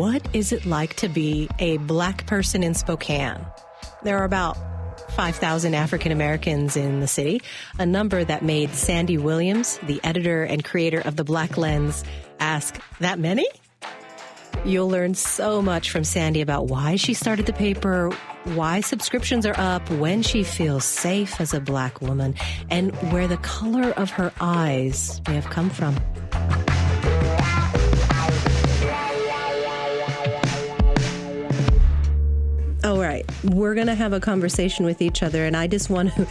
what is it like to be a Black person in Spokane? There are about 5,000 African Americans in the city, a number that made Sandra Williams, the editor and creator of The Black Lens, ask, that many? You'll learn so much from Sandy about why she started the paper, why subscriptions are up, when she feels safe as a Black woman, and where the color of her eyes may have come from. All right, we're going to have a conversation with each other, and I just want to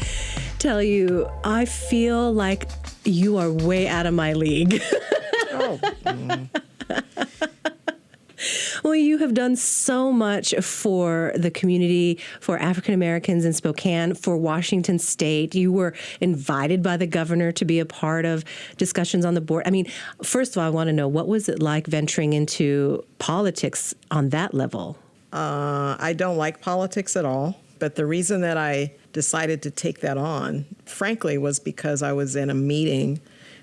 tell you, I feel like you are way out of my league. Oh. Well, you have done so much for the community, for African Americans in Spokane, for Washington State. You were invited by the governor to be a part of discussions on the board. I mean, first of all, I want to know, what was it like venturing into politics on that level? I don't like politics at all, but the reason that I decided to take that on, frankly, was because I was in a meeting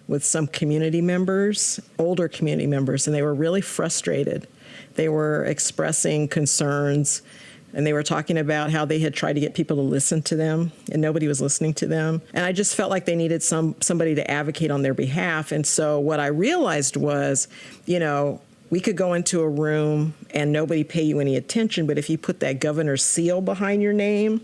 with some community members, older community members, and they were really frustrated. They were expressing concerns, and they were talking about how they had tried to get people to listen to them, and nobody was listening to them. And I just felt like they needed somebody to advocate on their behalf. And so what I realized was, we could go into a room and nobody pay you any attention, but if you put that governor's seal behind your name,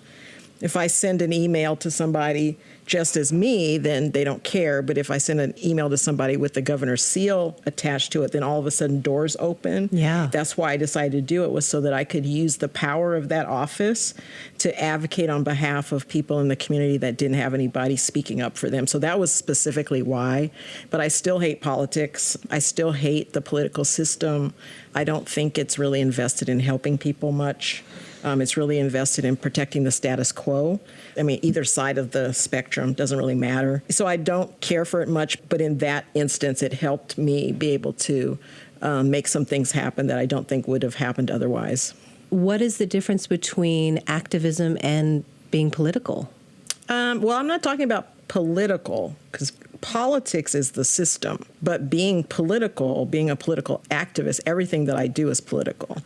if I send an email to somebody just as me, then they don't care. But if I send an email to somebody with the governor's seal attached to it, then all of a sudden doors open. Yeah. That's why I decided to do it, was so that I could use the power of that office to advocate on behalf of people in the community that didn't have anybody speaking up for them. So that was specifically why. But I still hate politics. I still hate the political system. I don't think it's really invested in helping people much. It's really invested in protecting the status quo. I mean, either side of the spectrum doesn't really matter. So I don't care for it much, but in that instance, it helped me be able to make some things happen that I don't think would have happened otherwise. What is the difference between activism and being political? Well, I'm not talking about political, because politics is the system, but being political, being a political activist, everything that I do is political.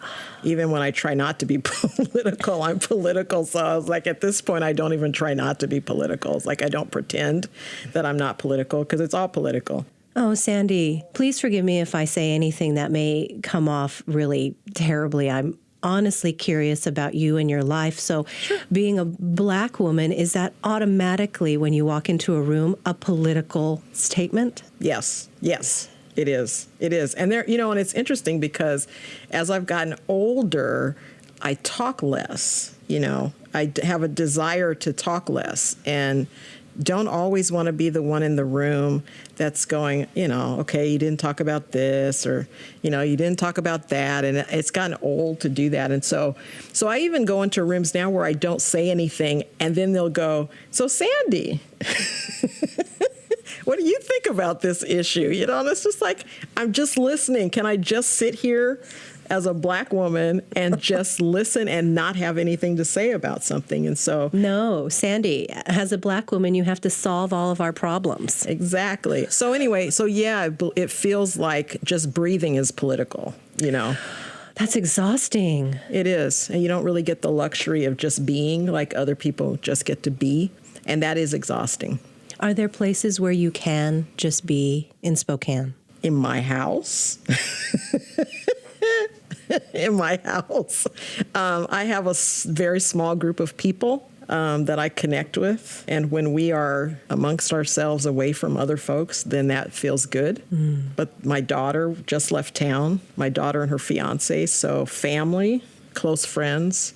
Even when I try not to be political, I'm political. So I was like, at this point, I don't even try not to be political. It's like I don't pretend that I'm not political, because it's all political. Oh, Sandy, please forgive me if I say anything that may come off really terribly. I'm honestly curious about you and your life. So sure. Being a Black woman, is that automatically, when you walk into a room, a political statement? Yes, it is. It is. And there, and it's interesting because as I've gotten older, I talk less. I have a desire to talk less and don't always want to be the one in the room that's going, okay, you didn't talk about this, or, you didn't talk about that. And it's gotten old to do that. And so I even go into rooms now where I don't say anything, and then they'll go, so Sandy, what do you think about this issue? And it's just like, I'm just listening. Can I just sit here as a Black woman and just listen and not have anything to say about something? And so... No, Sandy, as a Black woman, you have to solve all of our problems. Exactly. So anyway, yeah, it feels like just breathing is political, That's exhausting. It is. And you don't really get the luxury of just being like other people just get to be. And that is exhausting. Are there places where you can just be in Spokane? In my house. In my house. I have a very small group of people that I connect with. And when we are amongst ourselves away from other folks, then that feels good. Mm. But my daughter just left town, my daughter and her fiance. So family, close friends.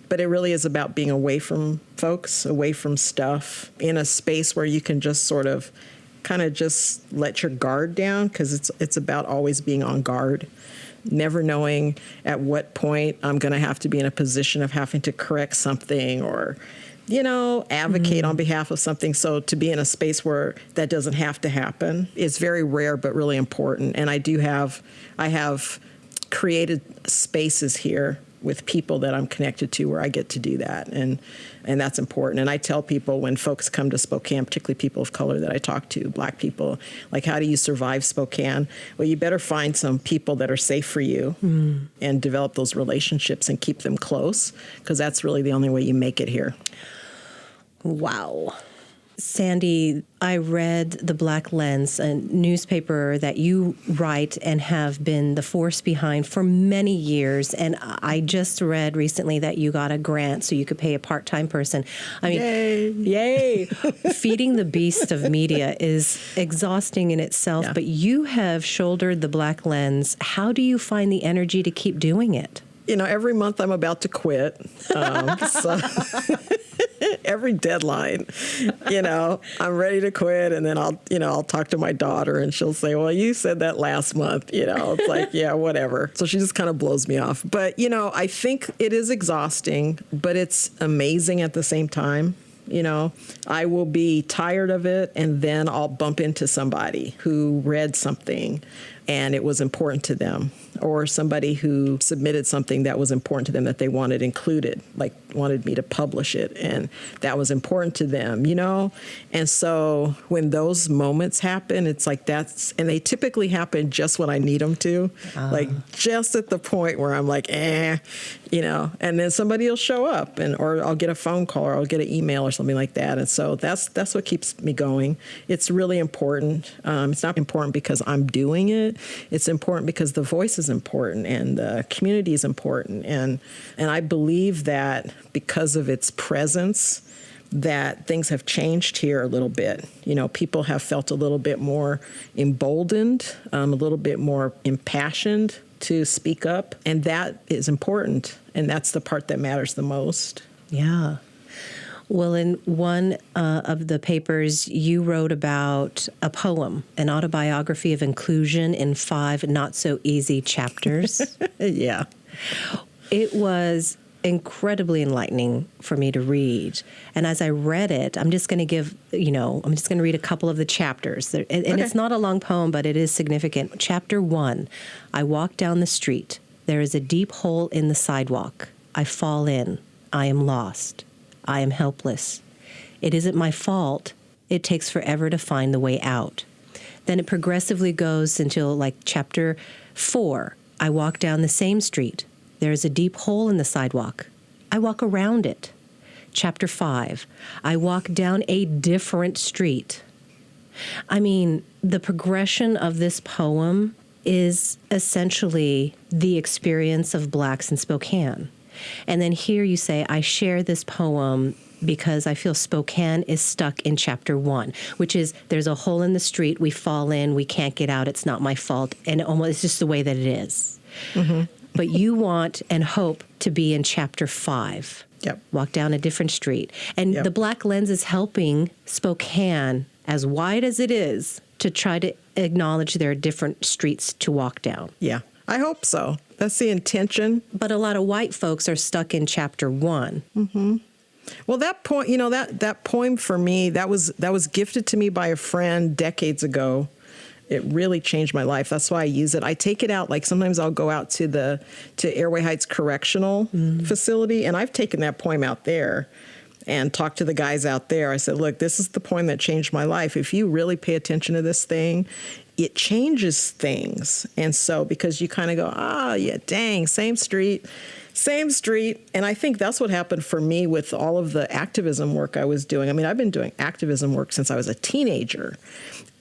But it really is about being away from folks, away from stuff, in a space where you can just sort of kind of just let your guard down, because it's about always being on guard, never knowing at what point I'm going to have to be in a position of having to correct something or, advocate on behalf of something. So to be in a space where that doesn't have to happen is very rare, but really important. And I have created spaces here with people that I'm connected to where I get to do that. And that's important. And I tell people when folks come to Spokane, particularly people of color that I talk to, Black people, like, how do you survive Spokane? Well, you better find some people that are safe for you and develop those relationships and keep them close, because that's really the only way you make it here. Wow. Sandy, I read The Black Lens, a newspaper that you write and have been the force behind for many years. And I just read recently that you got a grant so you could pay a part-time person. I mean, yay! Feeding the beast of media is exhausting in itself, but you have shouldered The Black Lens. How do you find the energy to keep doing it? You know, every month I'm about to quit. So every deadline, you know, I'm ready to quit. And then I'll talk to my daughter and she'll say, well, you said that last month, you know, it's like, yeah, whatever. So she just kind of blows me off. But, you know, I think it is exhausting, but it's amazing at the same time. You know, I will be tired of it, and then I'll bump into somebody who read something and it was important to them, or somebody who submitted something that was important to them that they wanted included, like wanted me to publish it, and that was important to them, you know? And so when those moments happen, it's like and they typically happen just when I need them to, like just at the point where I'm like, you know, and then somebody will show up, or I'll get a phone call, or I'll get an email or something like that. And so that's what keeps me going. It's really important. It's not important because I'm doing it. It's important because the voice is important and the community is important. And I believe that because of its presence, that things have changed here a little bit. You know, people have felt a little bit more emboldened, a little bit more impassioned to speak up. And that is important. And that's the part that matters the most. Yeah. Well, in one of the papers, you wrote about a poem, an autobiography of inclusion in 5 not-so-easy chapters. Yeah. It was incredibly enlightening for me to read. And as I read it, I'm just going to read a couple of the chapters. And it's not a long poem, but it is significant. Chapter 1, I walk down the street. There is a deep hole in the sidewalk. I fall in. I am lost. I am helpless. It isn't my fault. It takes forever to find the way out. Then it progressively goes until like chapter 4. I walk down the same street. There is a deep hole in the sidewalk. I walk around it. Chapter 5. I walk down a different street. I mean, the progression of this poem is essentially the experience of Blacks in Spokane. And then here you say, I share this poem because I feel Spokane is stuck in chapter 1, which is there's a hole in the street, we fall in, we can't get out, it's not my fault, and it's just the way that it is. Mm-hmm. But you want and hope to be in chapter 5. Yep. Walk down a different street. And the Black Lens is helping Spokane, as wide as it is, to try to acknowledge there are different streets to walk down. Yeah, I hope so. That's the intention. But a lot of white folks are stuck in chapter 1. Mm-hmm. Well, that point, you know, that poem for me, that was gifted to me by a friend decades ago. It really changed my life. That's why I use it. I take it out, like sometimes I'll go out to Airway Heights Correctional Facility, and I've taken that poem out there and talked to the guys out there. I said, look, this is the poem that changed my life. If you really pay attention to this thing, it changes things. And so because you kind of go, yeah, dang, same street. And I think that's what happened for me with all of the activism work I was doing. I mean, I've been doing activism work since I was a teenager.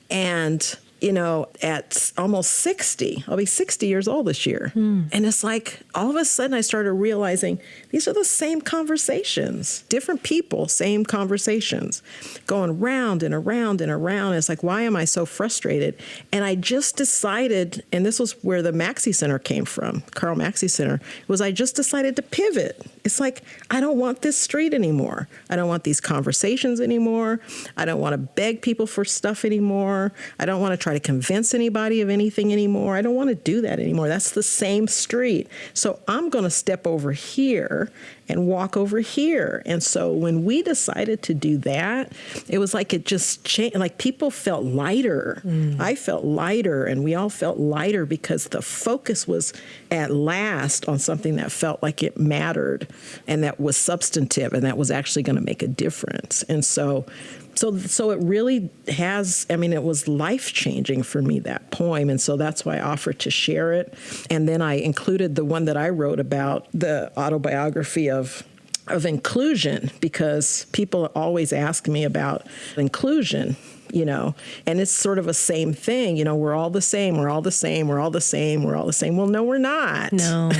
And, you know, at almost 60, I'll be 60 years old this year. And it's like, all of a sudden I started realizing these are the same conversations, different people, same conversations, going round and around and around. It's like, why am I so frustrated? And I just decided, and this was where the Maxey Center came from, Carl Maxey Center, was I just decided to pivot. It's like, I don't want this street anymore. I don't want these conversations anymore. I don't want to beg people for stuff anymore. I don't want to try to convince anybody of anything anymore. I don't want to do that anymore. That's the same street. So I'm going to step over here and walk over here. And so when we decided to do that, it was like it just changed. Like people felt lighter. I felt lighter, and we all felt lighter because the focus was at last on something that felt like it mattered and that was substantive and that was actually going to make a difference. And so it really has, I mean, it was life-changing for me, that poem, and so that's why I offered to share it. And then I included the one that I wrote about, the Autobiography of Inclusion, because people always ask me about inclusion, you know, and it's sort of a same thing. You know, we're all the same, we're all the same, we're all the same, we're all the same. Well, no, we're not. No.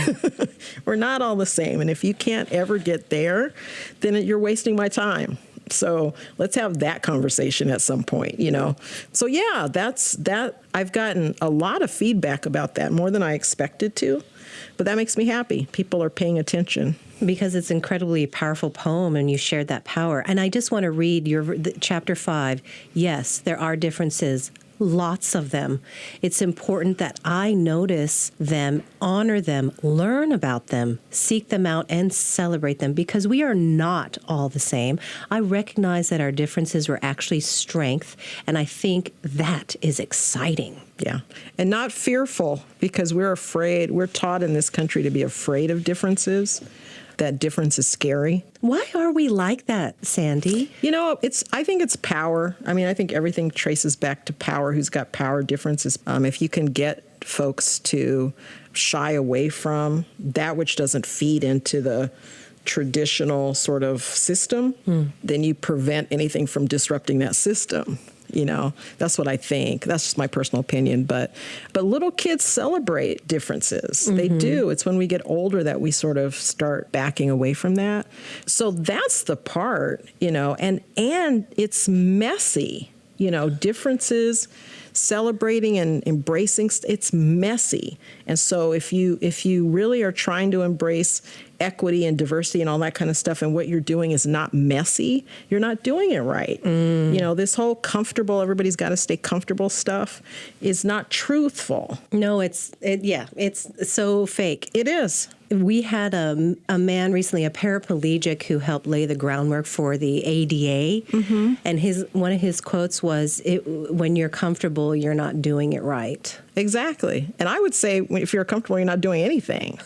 We're not all the same. And if you can't ever get there, then you're wasting my time. So let's have that conversation at some point, you know. So yeah, that's that. I've gotten a lot of feedback about that, more than I expected to, but that makes me happy. People are paying attention. Because it's an incredibly powerful poem, and you shared that power. And I just want to read chapter 5. Yes, there are differences. Lots of them. It's important that I notice them, honor them, learn about them, seek them out, and celebrate them, because we are not all the same. I recognize that our differences were actually strength, and I think that is exciting. Yeah. And not fearful, because we're afraid. We're taught in this country to be afraid of differences. That difference is scary. Why are we like that, Sandy? You know, I think it's power. I mean, I think everything traces back to power. Who's got power differences? If you can get folks to shy away from that which doesn't feed into the traditional sort of system, then you prevent anything from disrupting that system. You know, that's what I think. That's just my personal opinion. But little kids celebrate differences. They do. It's when we get older that we sort of start backing away from that. So that's the part, you know, and it's messy, you know, differences, celebrating and embracing, it's messy. And so if you really are trying to embrace equity and diversity and all that kind of stuff, and what you're doing is not messy, you're not doing it right. You know, this whole comfortable, everybody's got to stay comfortable stuff is not truthful. No, it's so fake. It is. We had a man recently, a paraplegic, who helped lay the groundwork for the ADA, and one of his quotes was, "When you're comfortable, you're not doing it right." Exactly. And I would say if you're comfortable, you're not doing anything,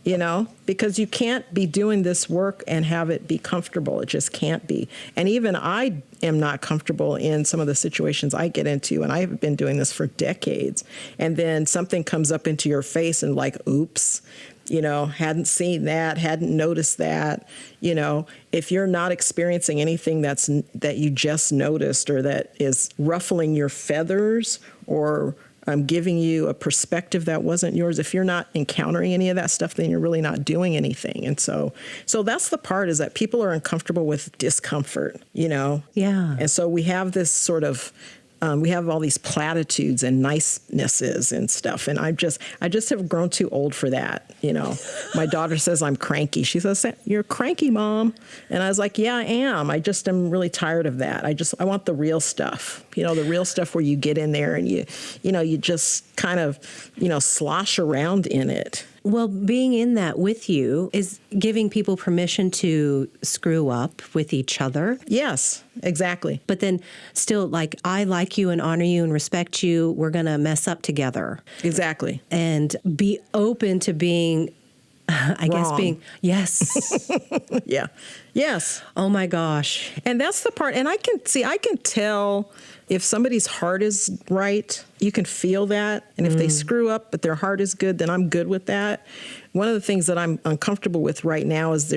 you know, because you can't be doing this work and have it be comfortable. It just can't be. And even I am not comfortable in some of the situations I get into, and I've been doing this for decades. And then something comes up into your face and like, oops, you know, hadn't seen that, hadn't noticed that. You know, if you're not experiencing anything that you just noticed, or that is ruffling your feathers, or giving you a perspective that wasn't yours, if you're not encountering any of that stuff, then you're really not doing anything. And so that's the part, is that people are uncomfortable with discomfort, you know? Yeah. And so we have this sort of, we have all these platitudes and nicenesses and stuff. And I just have grown too old for that. You know, my daughter says I'm cranky. She says, "You're cranky, Mom." And I was like, yeah, I am. I just am really tired of that. I want the real stuff, you know, the real stuff where you get in there and you just kind of, you know, slosh around in it. Well, being in that with you is giving people permission to screw up with each other. Yes, exactly. But then still, like, I like you and honor you and respect you. We're going to mess up together. Exactly. And be open to being, yes. Yeah. Yes. Oh my gosh. And that's the part. And I can tell if somebody's heart is right, you can feel that. And if they screw up, but their heart is good, then I'm good with that. One of the things that I'm uncomfortable with right now is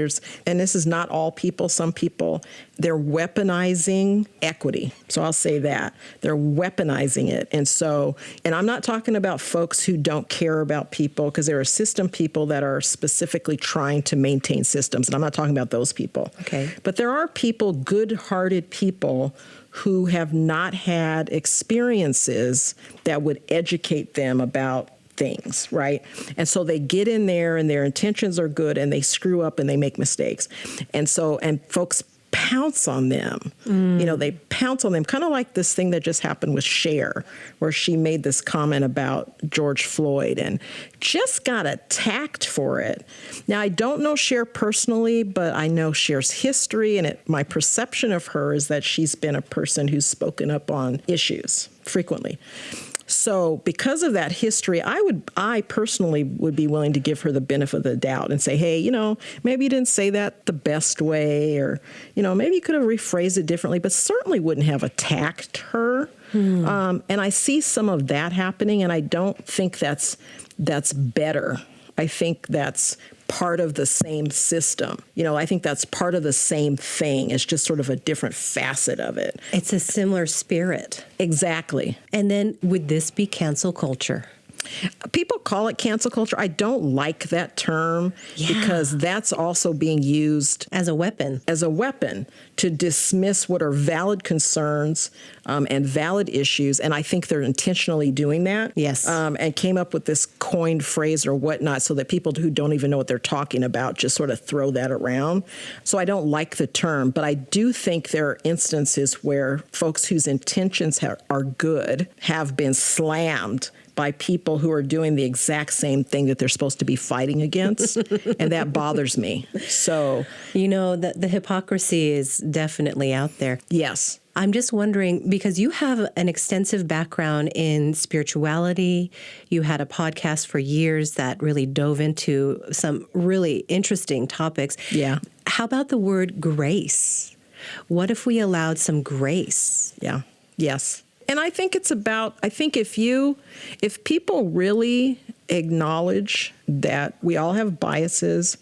and this is not all people, some people, they're weaponizing equity. So I'll say that. They're weaponizing it. And I'm not talking about folks who don't care about people, because there are system people that are specifically trying to maintain systems. And I'm not talking about those people. Okay. But there are people, good-hearted people, who have not had experiences that would educate them about things, right? And so they get in there and their intentions are good and they screw up and they make mistakes. And folks pounce on them. They pounce on them, kind of like this thing that just happened with Cher, where she made this comment about George Floyd and just got attacked for it. Now, I don't know Cher personally, but I know Cher's history, and my perception of her is that she's been a person who's spoken up on issues frequently. So because of that history, I personally would be willing to give her the benefit of the doubt and say, hey, maybe you didn't say that the best way, or, maybe you could have rephrased it differently, but certainly wouldn't have attacked her. And I see some of that happening, and I don't think that's better. I think that's part of the same system. I think that's part of the same thing. It's just sort of a different facet of it. It's a similar spirit. Exactly. And then would this be cancel culture? People call it cancel culture. I don't like that term because that's also being used as a weapon. To dismiss what are valid concerns and valid issues. And I think they're intentionally doing that. Yes. And came up with this coined phrase or whatnot so that people who don't even know what they're talking about just sort of throw that around. So I don't like the term, but I do think there are instances where folks whose intentions are good have been slammed by people who are doing the exact same thing that they're supposed to be fighting against. And that bothers me. So, the hypocrisy is definitely out there. Yes. I'm just wondering, because you have an extensive background in spirituality, you had a podcast for years that really dove into some really interesting topics. Yeah. How about the word grace? What if we allowed some grace? Yeah. Yes. And I think if people really acknowledge that we all have biases,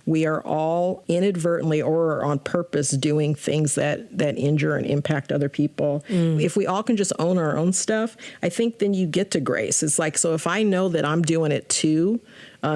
we are all inadvertently or on purpose doing things that injure and impact other people. If we all can just own our own stuff, I think then you get to grace. It's like, so if I know that I'm doing it too,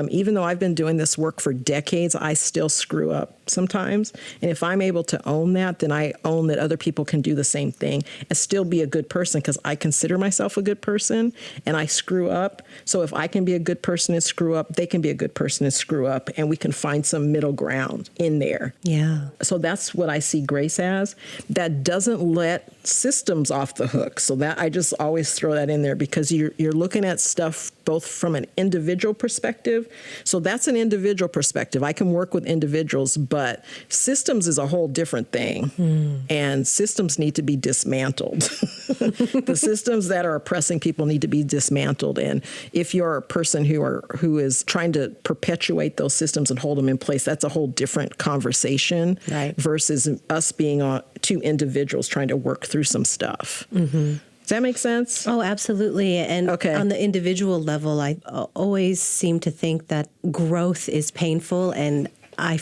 even though I've been doing this work for decades, I still screw up sometimes. And if I'm able to own that, then I own that other people can do the same thing and still be a good person, because I consider myself a good person and I screw up. So if I can be a good person and screw up, they can be a good person and screw up, and we can find some middle ground in there. Yeah. So that's what I see grace as. That doesn't let systems off the hook. So that I just always throw that in there, because you're looking at stuff both from an individual perspective. So that's an individual perspective. I can work with individuals, but systems is a whole different thing. And systems need to be dismantled. The systems that are oppressing people need to be dismantled. And if you're a person who is trying to perpetuate those systems and hold them in place, that's a whole different conversation, right, versus us being two individuals trying to work through some stuff. Does that make sense? Oh, absolutely. And on the individual level, I always seem to think that growth is painful. And I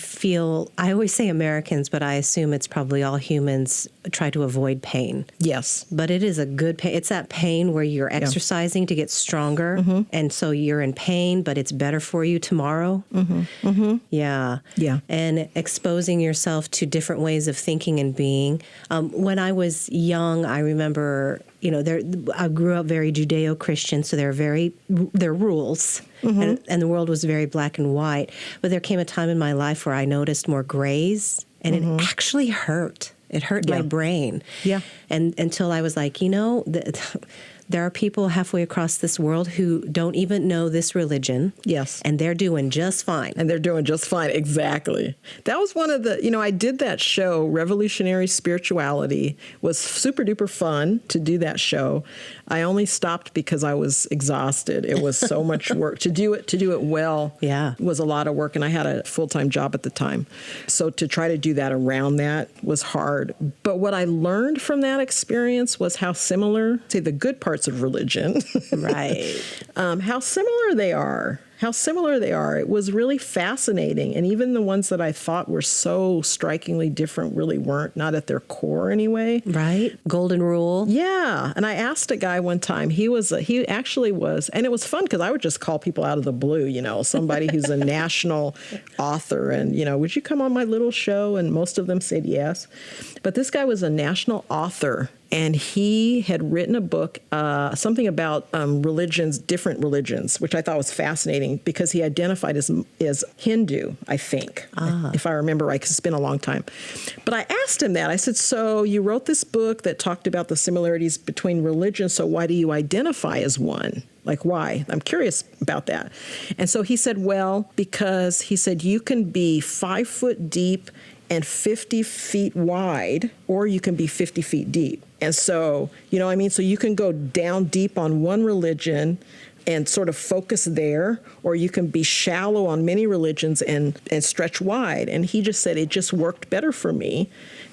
always say Americans, but I assume it's probably all humans try to avoid pain. Yes. But it is a good pain. It's that pain where you're exercising to get stronger. And so you're in pain, but it's better for you tomorrow. Yeah. Yeah. And exposing yourself to different ways of thinking and being. When I was young, I remember, I grew up very Judeo-Christian, so there are rules. And the world was very black and white. But there came a time in my life where I noticed more grays, and it actually hurt. It hurt my brain. Yeah. And until I was like, there are people halfway across this world who don't even know this religion. Yes. And they're doing just fine. Exactly. That was one of the, I did that show, Revolutionary Spirituality. Was super duper fun to do that show. I only stopped because I was exhausted. It was so much work. To do it well was a lot of work, and I had a full-time job at the time. So to try to do that around that was hard. But what I learned from that experience was how similar, say, the good parts of religion, right? How similar they are. It was really fascinating. And even the ones that I thought were so strikingly different really weren't, not at their core anyway. Right. Golden rule. Yeah. And I asked a guy one time, he actually was, and it was fun because I would just call people out of the blue, somebody who's a national author and, would you come on my little show? And most of them said yes. But this guy was a national author and he had written a book, something about religions, different religions, which I thought was fascinating because he identified as Hindu, I think, if I remember right, because it's been a long time. But I asked him that. I said, so you wrote this book that talked about the similarities between religions, so why do you identify as one? Like, why? I'm curious about that. And so he said, well, because he said you can be 5 foot deep and 50 feet wide, or you can be 50 feet deep. And so, you know what I mean? So you can go down deep on one religion and sort of focus there, or you can be shallow on many religions and stretch wide. And he just said it just worked better for me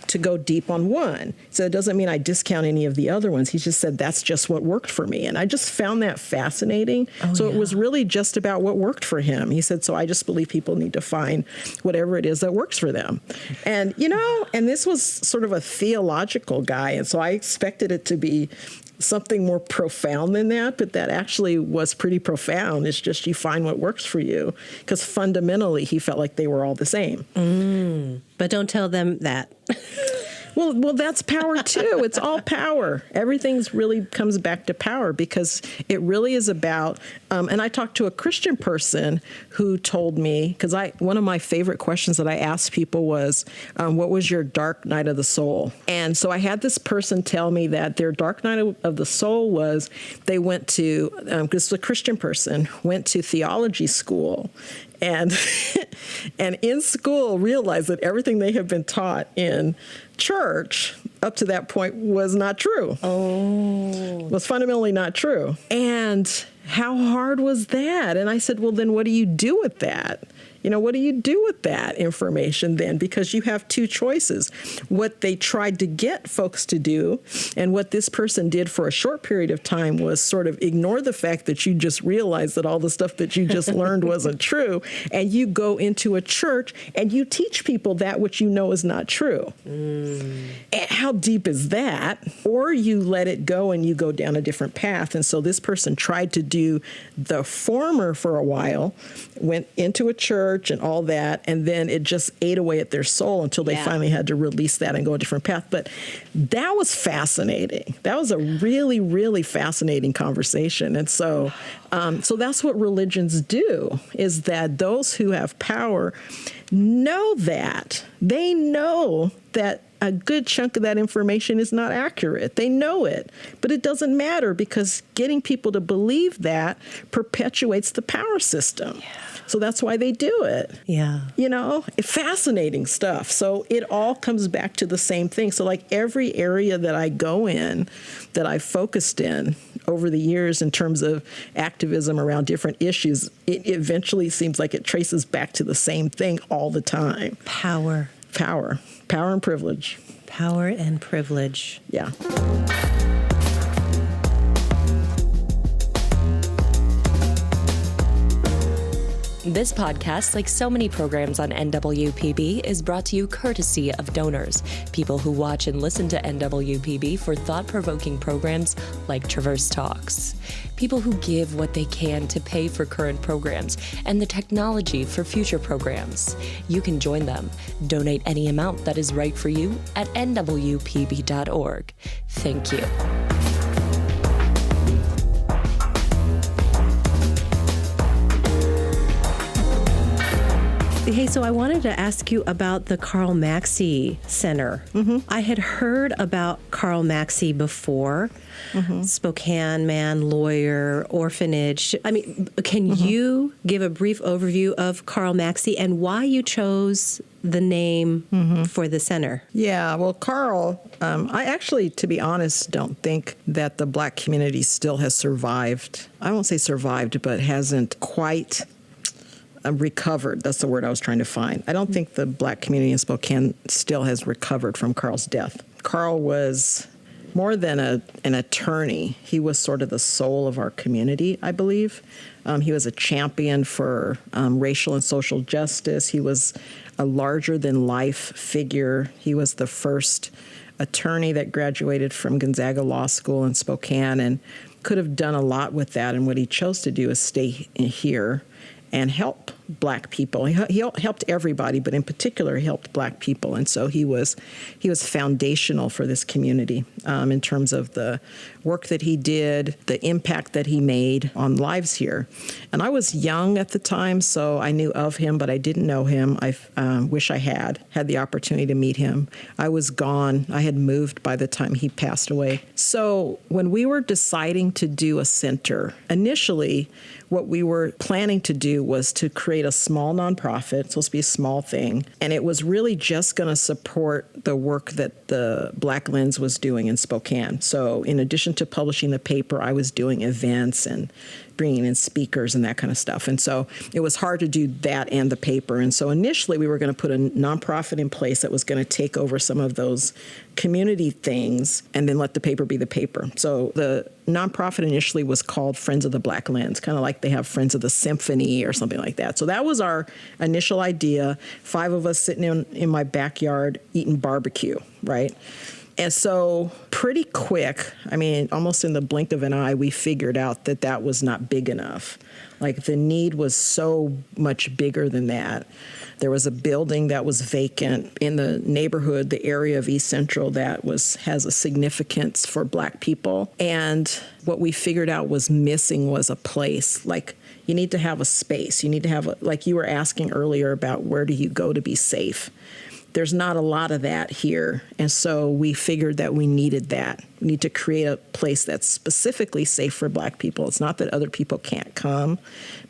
to go deep on one. So it doesn't mean I discount any of the other ones. He just said that's just what worked for me. And I just found that fascinating. It was really just about what worked for him. He said, so I just believe people need to find whatever it is that works for them. And, you know, and this was sort of a theological guy. And so I expected it to be something more profound than that, but that actually was pretty profound. It's just you find what works for you, because fundamentally he felt like they were all the same. But don't tell them that. Well, that's power too. It's all power. Everything's really comes back to power, because it really is about, and I talked to a Christian person who told me, because one of my favorite questions that I asked people was, what was your dark night of the soul? And so I had this person tell me that their dark night of the soul was they went to, because the Christian person went to theology school, and and in school realized that everything they had been taught in church up to that point was not true. Was fundamentally not true. And how hard was that? And I said, well, then what do you do with that? You know, what do you do with that information then? Because you have two choices. What they tried to get folks to do, and what this person did for a short period of time, was sort of ignore the fact that you just realized that all the stuff that you just learned wasn't true, and you go into a church and you teach people that which you know is not true. And how deep is that? Or you let it go and you go down a different path. And so this person tried to do the former for a while, went into a church and all that, and then it just ate away at their soul until they finally had to release that and go a different path. But that was fascinating. That was a really, really fascinating conversation. And so so that's what religions do, is that those who have power know that. They know that a good chunk of that information is not accurate. They know it, but it doesn't matter, because getting people to believe that perpetuates the power system. So that's why they do it. You know, fascinating stuff. So it all comes back to the same thing. So like every area that I go in, that I've focused in over the years in terms of activism around different issues, it eventually seems like it traces back to the same thing all the time. Power. Power and privilege. Power and privilege. Yeah. This podcast, like so many programs on NWPB, is brought to you courtesy of donors, people who watch and listen to NWPB for thought-provoking programs like Traverse Talks, people who give what they can to pay for current programs and the technology for future programs. You can join them. Donate any amount that is right for you at nwpb.org. Thank you. Hey, so I wanted to ask you about the Karl Maxey Center. I had heard about Karl Maxey before. Spokane man, lawyer, orphanage. I mean, can you give a brief overview of Karl Maxey and why you chose the name for the center? Yeah, well, Karl, I actually, to be honest, don't think that the Black community still has survived. I won't say survived, but hasn't quite recovered. That's the word I was trying to find. I don't think the Black community in Spokane still has recovered from Karl's death. Karl was more than an attorney. He was sort of the soul of our community, I believe. He was a champion for racial and social justice. He was a larger-than-life figure. He was the first attorney that graduated from Gonzaga Law School in Spokane and could have done a lot with that. And what he chose to do is stay here and help Black people. He helped everybody, but in particular, he helped Black people. And so he was foundational for this community in terms of the work that he did, the impact that he made on lives here. And I was young at the time, so I knew of him, but I didn't know him. I wish I had the opportunity to meet him. I was gone. I had moved by the time he passed away. So when we were deciding to do a center, initially, what we were planning to do was to create a small nonprofit. It's supposed to be a small thing. And it was really just going to support the work that the Black Lens was doing in Spokane. So in addition to publishing the paper, I was doing events and bringing in speakers and that kind of stuff. And so it was hard to do that and the paper. And so initially we were going to put a nonprofit in place that was going to take over some of those community things and then let the paper be the paper. So the nonprofit initially was called Friends of the Black Lens, kind of like they have Friends of the Symphony or something like that. So that was our initial idea, 5 of us sitting in my backyard eating barbecue, right? And so pretty quick, I mean, almost in the blink of an eye, we figured out that that was not big enough. Like the need was so much bigger than that. There was a building that was vacant in the neighborhood, the area of East Central that has a significance for Black people. And what we figured out was missing was a place. Like you need to have a space. You need to have, like you were asking earlier about where do you go to be safe. There's not a lot of that here. And so we figured that we needed that. We need to create a place that's specifically safe for Black people. It's not that other people can't come,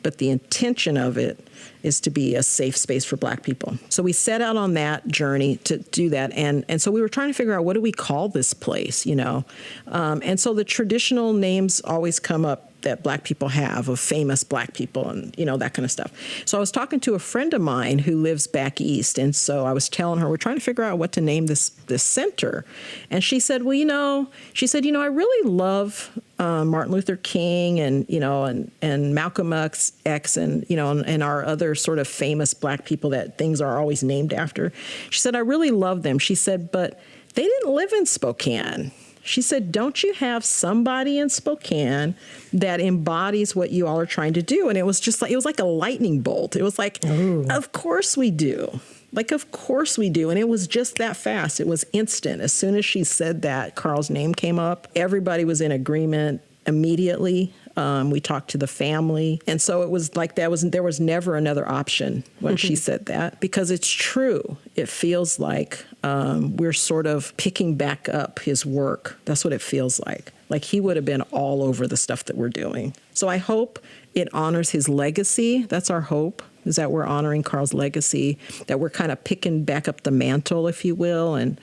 but the intention of it is to be a safe space for Black people. So we set out on that journey to do that. And so we were trying to figure out, what do we call this place, you know? And so the traditional names always come up that Black people have of famous Black people and, you know, that kind of stuff. So I was talking to a friend of mine who lives back east. And so I was telling her, we're trying to figure out what to name this center. And she said, well, I really love Martin Luther King and, you know, and Malcolm X and, you know, and our other sort of famous Black people that things are always named after. She said, I really love them. She said, but they didn't live in Spokane. She said, don't you have somebody in Spokane that embodies what you all are trying to do? And it was just like, it was like a lightning bolt. It was like, ooh. Of course we do. Like, of course we do. And it was just that fast. It was instant. As soon as she said that, Carl's name came up. Everybody was in agreement immediately. We talked to the family. And so it was like there was never another option when she said that, because it's true. It feels like we're sort of picking back up his work. That's what it feels like. Like he would have been all over the stuff that we're doing. So I hope it honors his legacy. That's our hope, is that we're honoring Carl's legacy, that we're kind of picking back up the mantle, if you will, and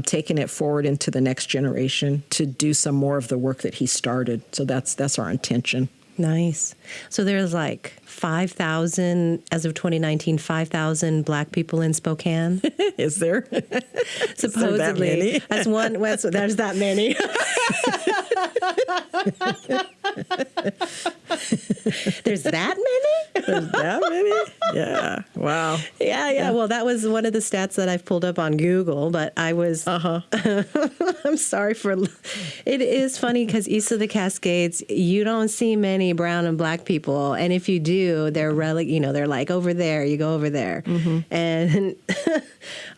taking it forward into the next generation to do some more of the work that he started. So that's our intention. Nice. So there's like 5,000, as of 2019, 5,000 Black people in Spokane. Is there? Supposedly. That's one. There's that many. There's that many? There's that many? Yeah. Wow. Yeah. Well, that was one of the stats that I've pulled up on Google, but I was, I'm sorry for, it is funny because east of the Cascades, you don't see many brown and Black people. And if you do, they're they're like over there, you go over there. Mm-hmm. And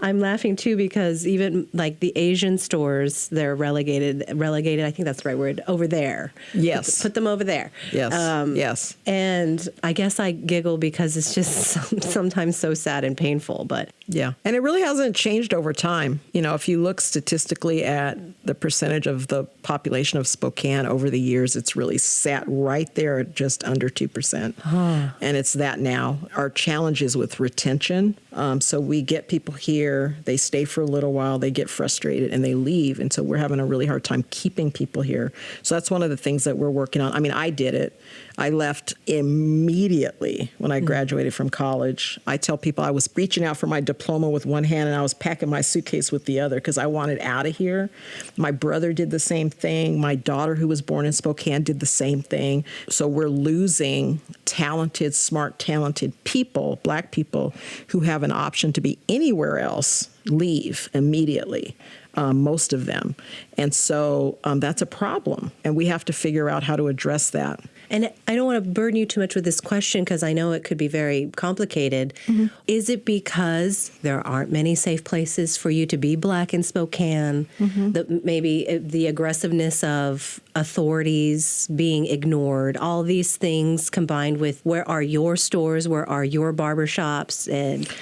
I'm laughing too, because even like the Asian stores, they're relegated, I think that's the right word, over there. Yes. Put them over there. Yes. Yes. And I guess I giggle because it's just sometimes so sad and painful, but. Yeah. And it really hasn't changed over time. You know, if you look statistically at the percentage of the population of Spokane over the years, it's really sat right there at just under 2%. And it's that now. Our challenge is with retention. So we get people here, they stay for a little while, they get frustrated, and they leave. And so we're having a really hard time keeping people here. So that's one of the things that we're working on. I mean, I did it. I left immediately when I graduated from college. I tell people I was reaching out for my diploma with one hand and I was packing my suitcase with the other because I wanted out of here. My brother did the same thing. My daughter, who was born in Spokane, did the same thing. So we're losing talented, smart, talented people, Black people, who have an option to be anywhere else, leave immediately. Most of them. And so that's a problem. And we have to figure out how to address that. And I don't want to burden you too much with this question because I know it could be very complicated. Mm-hmm. Is it because there aren't many safe places for you to be Black in Spokane? Mm-hmm. Maybe the aggressiveness of authorities being ignored, all these things combined with where are your stores, where are your barbershops?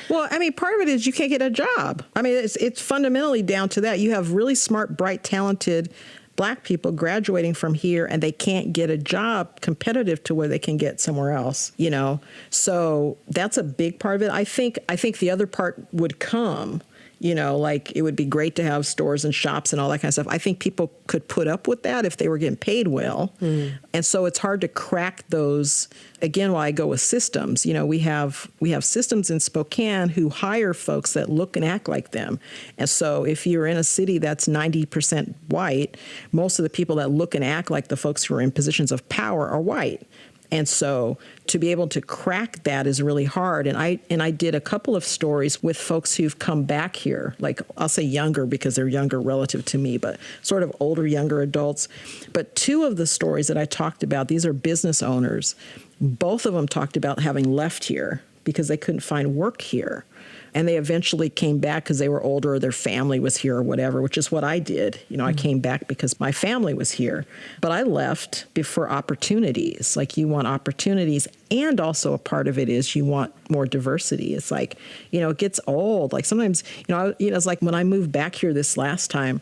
Well, I mean, part of it is you can't get a job. I mean, it's fundamentally down to that. You have really smart, bright, talented Black people graduating from here and they can't get a job competitive to where they can get somewhere else, you know? So that's a big part of it. I think the other part would come, you know, like it would be great to have stores and shops and all that kind of stuff. I think people could put up with that if they were getting paid well. Mm. And so it's hard to crack those. Again, while I go with systems, you know, we have systems in Spokane who hire folks that look and act like them. And so if you're in a city that's 90% white, most of the people that look and act like the folks who are in positions of power are white. And so to be able to crack that is really hard. And I did a couple of stories with folks who've come back here, like I'll say younger because they're younger relative to me, but sort of older, younger adults. But two of the stories that I talked about, these are business owners. Both of them talked about having left here because they couldn't find work here. And they eventually came back because they were older or their family was here or whatever, which is what I did. You know, I came back because my family was here. But I left for opportunities. Like you want opportunities. And also a part of it is you want more diversity. It's like, you know, it gets old. Like sometimes, it's like when I moved back here this last time,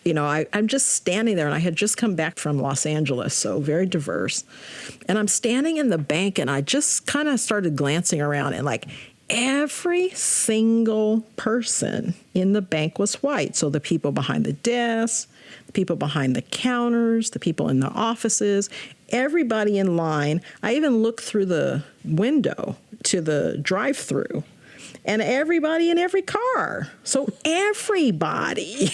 you know, I'm just standing there and I had just come back from Los Angeles, so very diverse. And I'm standing in the bank and I just kind of started glancing around and like, every single person in the bank was white. So the people behind the desks, the people behind the counters, the people in the offices, everybody in line. I even looked through the window to the drive-through. And everybody in every car. So everybody.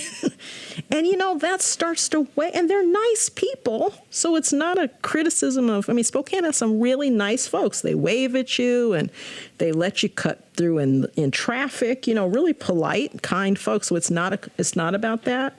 And, you know, that starts to weigh. And they're nice people. So it's not a criticism of, I mean, Spokane has some really nice folks. They wave at you and they let you cut through in traffic, you know, really polite, kind folks. So it's not about that.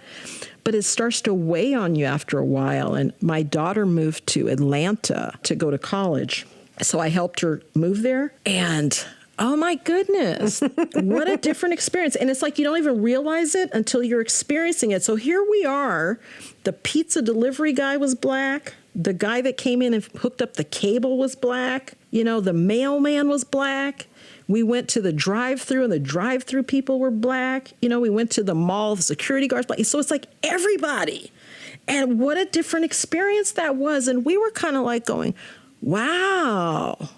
But it starts to weigh on you after a while. And my daughter moved to Atlanta to go to college. So I helped her move there. And oh, my goodness. What a different experience. And it's like you don't even realize it until you're experiencing it. So here we are. The pizza delivery guy was Black. The guy that came in and hooked up the cable was Black. You know, the mailman was Black. We went to the drive-thru and the drive-thru people were Black. You know, we went to the mall, the security guards Black. So it's like everybody. And what a different experience that was. And we were kind of like going, wow.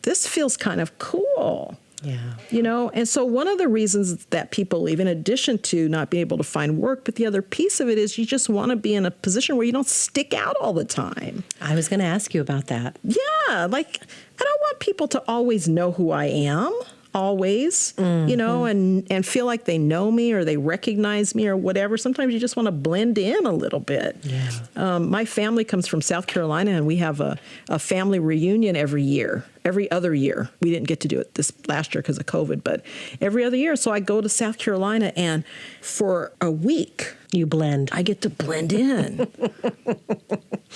This feels kind of cool. Yeah. You know, and so one of the reasons that people leave, in addition to not being able to find work, but the other piece of it is you just want to be in a position where you don't stick out all the time. I was going to ask you about that. Yeah. Like, I don't want people to always know who I am. Always, you know, and feel like they know me or they recognize me or whatever. Sometimes you just want to blend in a little bit. Yeah. My family comes from South Carolina, and we have a family reunion every other year. We didn't get to do it this last year because of COVID, but every other year. So I go to South Carolina, and for a week, you blend. I get to blend in.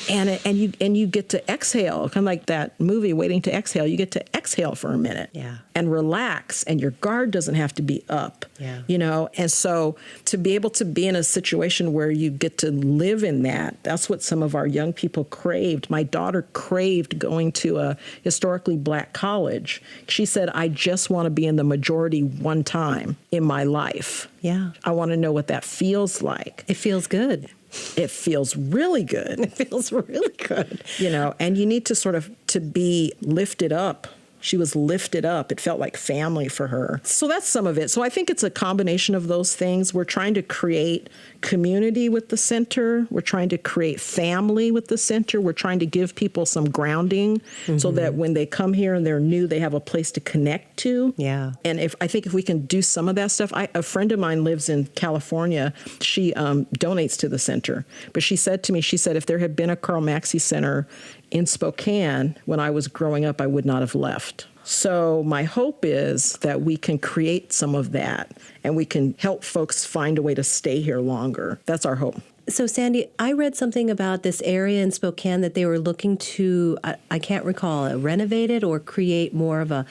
and you get to exhale, kind of like that movie Waiting to Exhale. You get to exhale for a minute. Yeah. And relax, and your guard doesn't have to be up. Yeah. You know, and so to be able to be in a situation where you get to live in that's what some of our young people craved. My daughter craved going to a historically Black college. She said, I just want to be in the majority one time in my life. Yeah. I want to know what that feels like. It feels good. It feels really good. It feels really good. You know, and you need to sort of to be lifted up. She was lifted up. It felt like family for her. So that's some of it. So I think it's a combination of those things. We're trying to create community with the center. We're trying to create family with the center. We're trying to give people some grounding so that when they come here and they're new, they have a place to connect to. Yeah. And I think if we can do some of that stuff, a friend of mine lives in California. She donates to the center. But she said to me, if there had been a Karl Maxey Center in Spokane when I was growing up, I would not have left. So my hope is that we can create some of that and we can help folks find a way to stay here longer. That's our hope. So, Sandy, I read something about this area in Spokane that they were looking to, I can't recall, renovate it or create more of a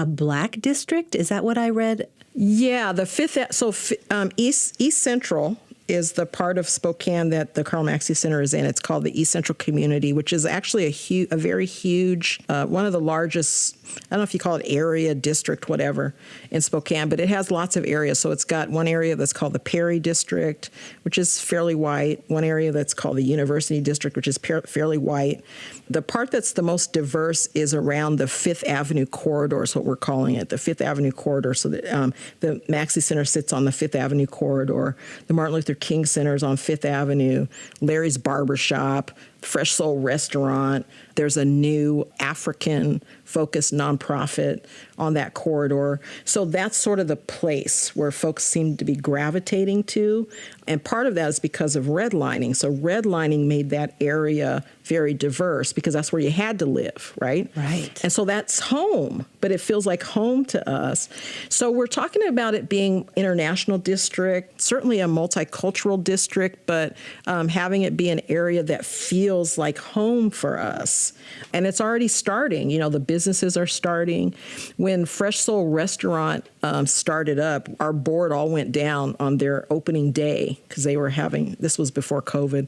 Black district. Is that what I read? Yeah, the East Central is the part of Spokane that the Carl Maxey Center is in. It's called the East Central Community, which is actually a very huge, one of the largest, I don't know if you call it area, district, whatever, in Spokane, but it has lots of areas. So it's got one area that's called the Perry District, which is fairly white, one area that's called the University District, which is fairly white. The part that's the most diverse is around the Fifth Avenue corridor, is what we're calling it, the Fifth Avenue corridor. So that, the Maxey Center sits on the Fifth Avenue corridor. The Martin Luther King Center is on Fifth Avenue. Larry's Barbershop, Fresh Soul Restaurant. There's a new African-focused nonprofit on that corridor. So that's sort of the place where folks seem to be gravitating to. And part of that is because of redlining. So redlining made that area very diverse because that's where you had to live, right? Right. And so that's home, but it feels like home to us. So we're talking about it being international district, certainly a multicultural district, but having it be an area that feels like home for us. And it's already starting. You know, the businesses are starting. When Fresh Soul Restaurant started up, our board all went down on their opening day because they were having, this was before COVID,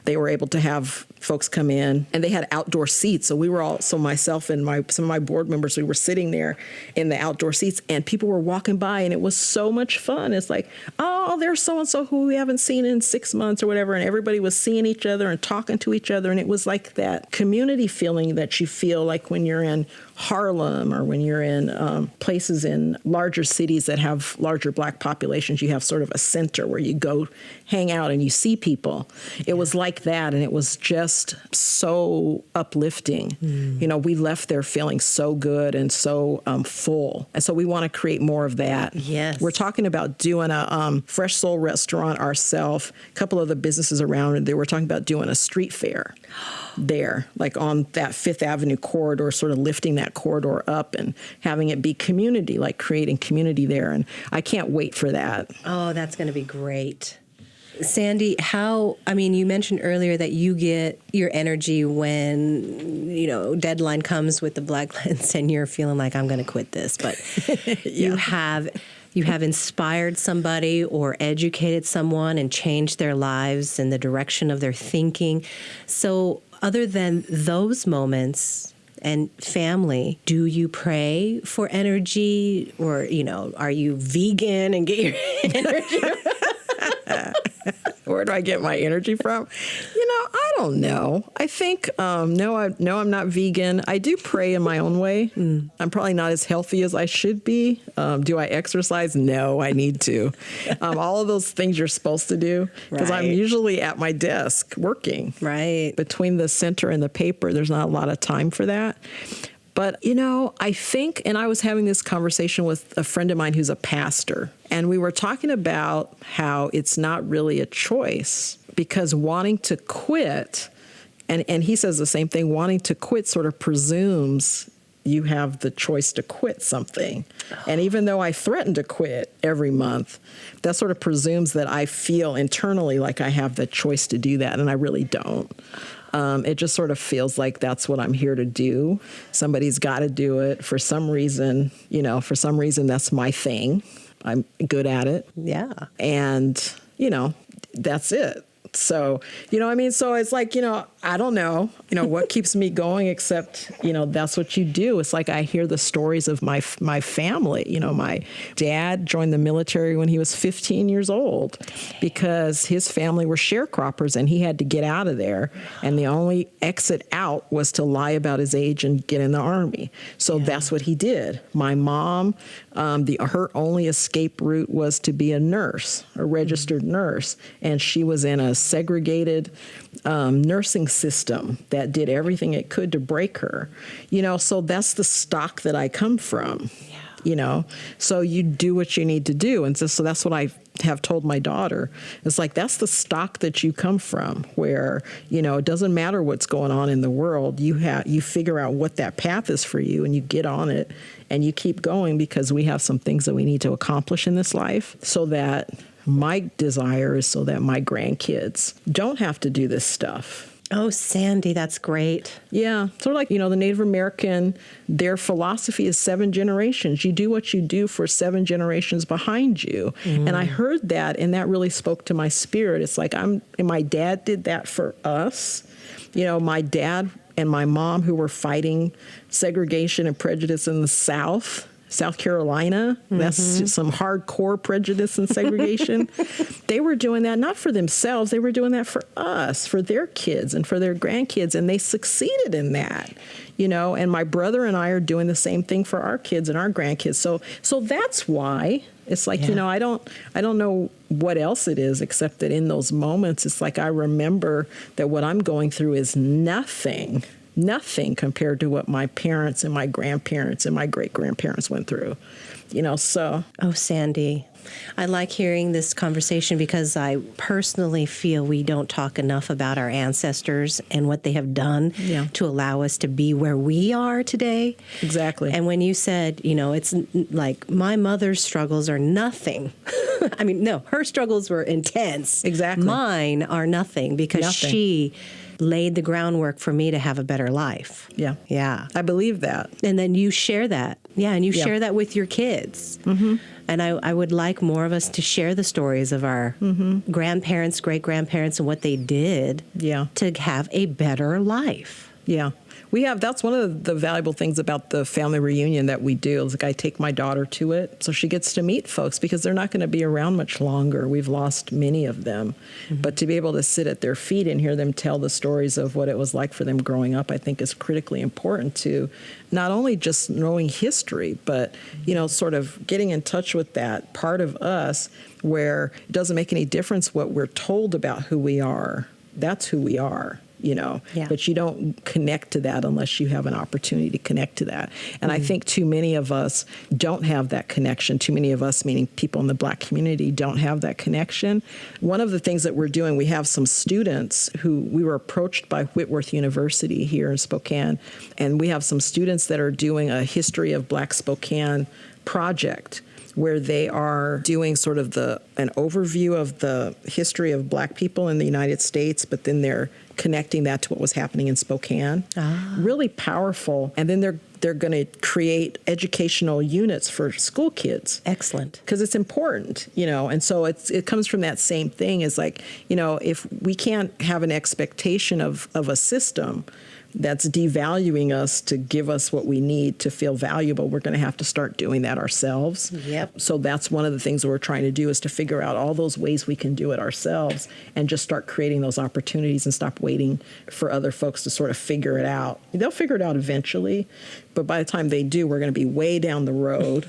they were able to have folks come in and they had outdoor seats. So we were all, so myself and some of my board members, we were sitting there in the outdoor seats and people were walking by and it was so much fun. It's like, oh, there's so-and-so who we haven't seen in 6 months or whatever. And everybody was seeing each other and talking to each other. And it was like that community feeling that you feel like when you're in Harlem or when you're in places in larger cities that have larger Black populations, you have sort of a center where you go hang out and you see people. It was like that, and it was just so uplifting. You know, we left there feeling so good and so full. And so we want to create more of that. Yes. We're talking about doing a Fresh Soul Restaurant ourselves. A couple of the businesses around it, they were talking about doing a street fair there, like on that Fifth Avenue corridor, sort of lifting that corridor up and having it be community, like creating community there. And I can't wait for that. Oh, that's going to be great. Sandy, you mentioned earlier that you get your energy when, you know, deadline comes with the Black Lens and you're feeling like I'm going to quit this, but you have inspired somebody or educated someone and changed their lives and the direction of their thinking. So other than those moments and family, do you pray for energy or, you know, are you vegan and get your energy? Where do I get my energy from? You know, I don't know. I think, no, I'm not vegan. I do pray in my own way. I'm probably not as healthy as I should be. Do I exercise? No, I need to. All of those things you're supposed to do because I'm usually at my desk working. Right. Between the center and the paper, there's not a lot of time for that. But, you know, I think, and I was having this conversation with a friend of mine who's a pastor, and we were talking about how it's not really a choice because wanting to quit, and he says the same thing, wanting to quit sort of presumes you have the choice to quit something. And even though I threaten to quit every month, that sort of presumes that I feel internally like I have the choice to do that, and I really don't. It just sort of feels like that's what I'm here to do. Somebody's got to do it for some reason. You know, for some reason, that's my thing. I'm good at it. Yeah. And, you know, that's it. So, you know what I mean? So it's like, you know, I don't know, you know, what keeps me going except, you know, that's what you do. It's like I hear the stories of my family. You know, my dad joined the military when he was 15 years old because his family were sharecroppers and he had to get out of there. And the only exit out was to lie about his age and get in the Army. So that's what he did. My mom, her only escape route was to be a nurse, a registered nurse. And she was in a segregated nursing system that did everything it could to break her. You know, so that's the stock that I come from. Yeah. You know, so you do what you need to do. And so that's what I have told my daughter. It's like, that's the stock that you come from where, you know, it doesn't matter what's going on in the world. You figure out what that path is for you and you get on it and you keep going because we have some things that we need to accomplish in this life so that My desire is so that my grandkids don't have to do this stuff. Oh, Sandy, that's great. Yeah. Sort of like, the Native American, their philosophy is 7 generations. You do what you do for 7 generations behind you. And I heard that, and that really spoke to my spirit. It's like and my dad did that for us. My dad and my mom, who were fighting segregation and prejudice in the South Carolina, that's some hardcore prejudice and segregation. They were doing that not for themselves, they were doing that for us, for their kids and for their grandkids, and they succeeded in that, and my brother and I are doing the same thing for our kids and our grandkids. So that's why it's like, I don't know what else it is, except that in those moments, it's like I remember that what I'm going through is nothing compared to what my parents and my grandparents and my great-grandparents went through, so. Oh, Sandy, I like hearing this conversation because I personally feel we don't talk enough about our ancestors and what they have done to allow us to be where we are today. Exactly. And when you said, it's like my mother's struggles are nothing. I mean, no, her struggles were intense. Exactly. Mine are nothing because she laid the groundwork for me to have a better life. Yeah. Yeah. I believe that. And then you share that. Yeah, and you share that with your kids. And I would like more of us to share the stories of our grandparents, great-grandparents, and what they did to have a better life. Yeah. That's one of the valuable things about the family reunion that we do. Is like I take my daughter to it so she gets to meet folks because they're not going to be around much longer. We've lost many of them. But to be able to sit at their feet and hear them tell the stories of what it was like for them growing up, I think is critically important to not only just knowing history, but, sort of getting in touch with that part of us where it doesn't make any difference what we're told about who we are. That's who we are. But you don't connect to that unless you have an opportunity to connect to that. And I think too many of us don't have that connection. Too many of us, meaning people in the Black community, don't have that connection. One of the things that we're doing, we have some students who we were approached by Whitworth University here in Spokane, and we have some students that are doing a History of Black Spokane project where they are doing sort of an overview of the history of Black people in the United States, but then they're connecting that to what was happening in Spokane. Really powerful. And then they're going to create educational units for school kids. Excellent. Because it's important, and so it comes from that same thing as like, if we can't have an expectation of a system that's devaluing us to give us what we need to feel valuable, we're going to have to start doing that ourselves. Yep. So that's one of the things that we're trying to do is to figure out all those ways we can do it ourselves and just start creating those opportunities and stop waiting for other folks to sort of figure it out. They'll figure it out eventually, but by the time they do, we're going to be way down the road,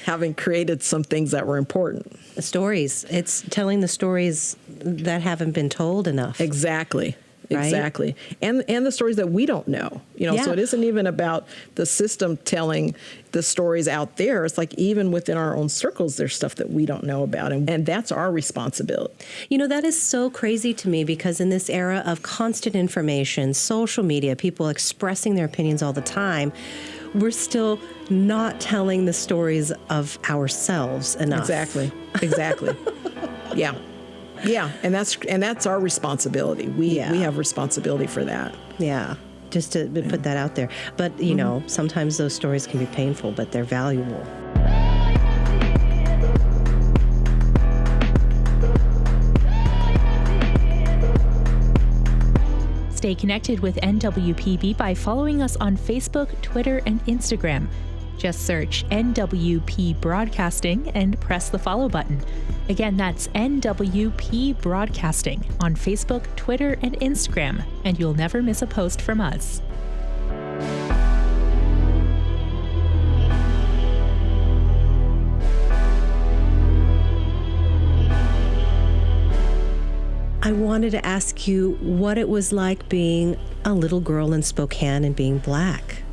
having created some things that were important. The stories. It's telling the stories that haven't been told enough. Exactly. Right? Exactly. And the stories that we don't know, so it isn't even about the system telling the stories out there. It's like even within our own circles, there's stuff that we don't know about. And that's our responsibility. That is so crazy to me because in this era of constant information, social media, people expressing their opinions all the time, we're still not telling the stories of ourselves enough. Exactly. Yeah. Yeah, and that's our responsibility. We have responsibility for that. Yeah, just to put that out there. But, sometimes those stories can be painful, but they're valuable. Stay connected with NWPB by following us on Facebook, Twitter, and Instagram. Just search NWP Broadcasting and press the follow button. Again, that's NWP Broadcasting on Facebook, Twitter, and Instagram, and you'll never miss a post from us. I wanted to ask you what it was like being a little girl in Spokane and being Black.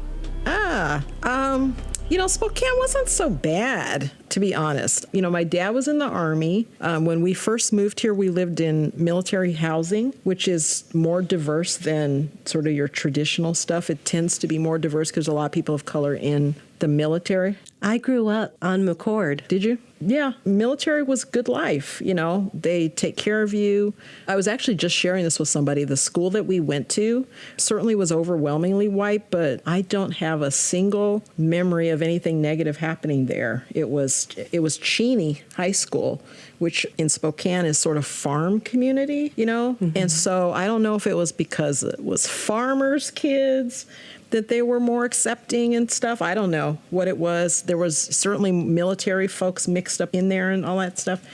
Spokane wasn't so bad, to be honest. My dad was in the Army. When we first moved here, we lived in military housing, which is more diverse than sort of your traditional stuff. It tends to be more diverse because a lot of people of color in the military. I grew up on McCord. Did you? Yeah. Military was good life. They take care of you. I was actually just sharing this with somebody. The school that we went to certainly was overwhelmingly white, but I don't have a single memory of anything negative happening there. It was Cheney High School, which in Spokane is sort of farm community, Mm-hmm. And so I don't know if it was because it was farmers' kids that they were more accepting and stuff. I don't know what it was. There was certainly military folks mixed up in there and all that stuff.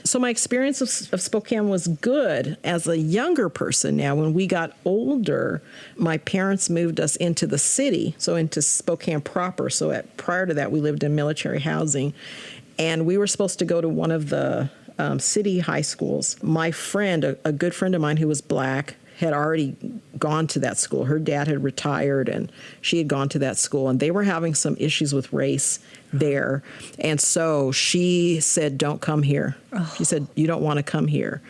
So my experience of Spokane was good as a younger person. Now, when we got older, my parents moved us into the city, so into Spokane proper. So prior to that, we lived in military housing. And we were supposed to go to one of the city high schools. My friend, a good friend of mine who was black, had already gone to that school. Her dad had retired, and she had gone to that school, and they were having some issues with race there. And so she said, don't come here. Oh. She said, you don't want to come here.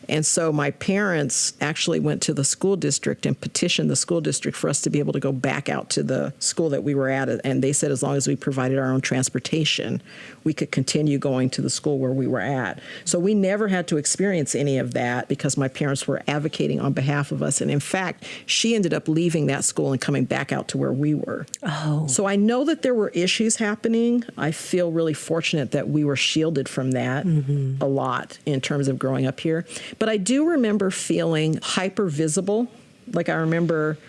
And so my parents actually went to the school district and petitioned the school district for us to be able to go back out to the school that we were at. And they said as long as we provided our own transportation, we could continue going to the school where we were at. So we never had to experience any of that because my parents were advocating on behalf of us. And in fact, she ended up leaving that school and coming back out to where we were. Oh. So I know that there were issues happening. I feel really fortunate that we were shielded from that a lot in terms of growing up here. But I do remember feeling hyper visible. Like I remember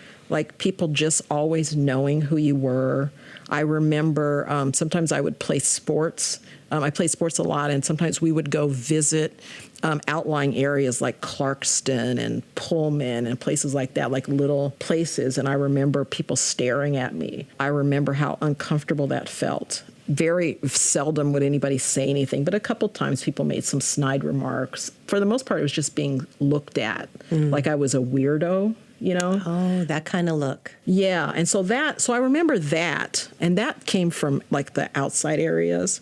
people just always knowing who you were. I remember sometimes I would play sports. I played sports a lot, and sometimes we would go visit outlying areas like Clarkston and Pullman and places like that, like little places. And I remember people staring at me. I remember how uncomfortable that felt. Very seldom would anybody say anything, but a couple times people made some snide remarks. For the most part, it was just being looked at like I was a weirdo. Oh, that kind of look. Yeah. And so I remember that, and that came from like the outside areas.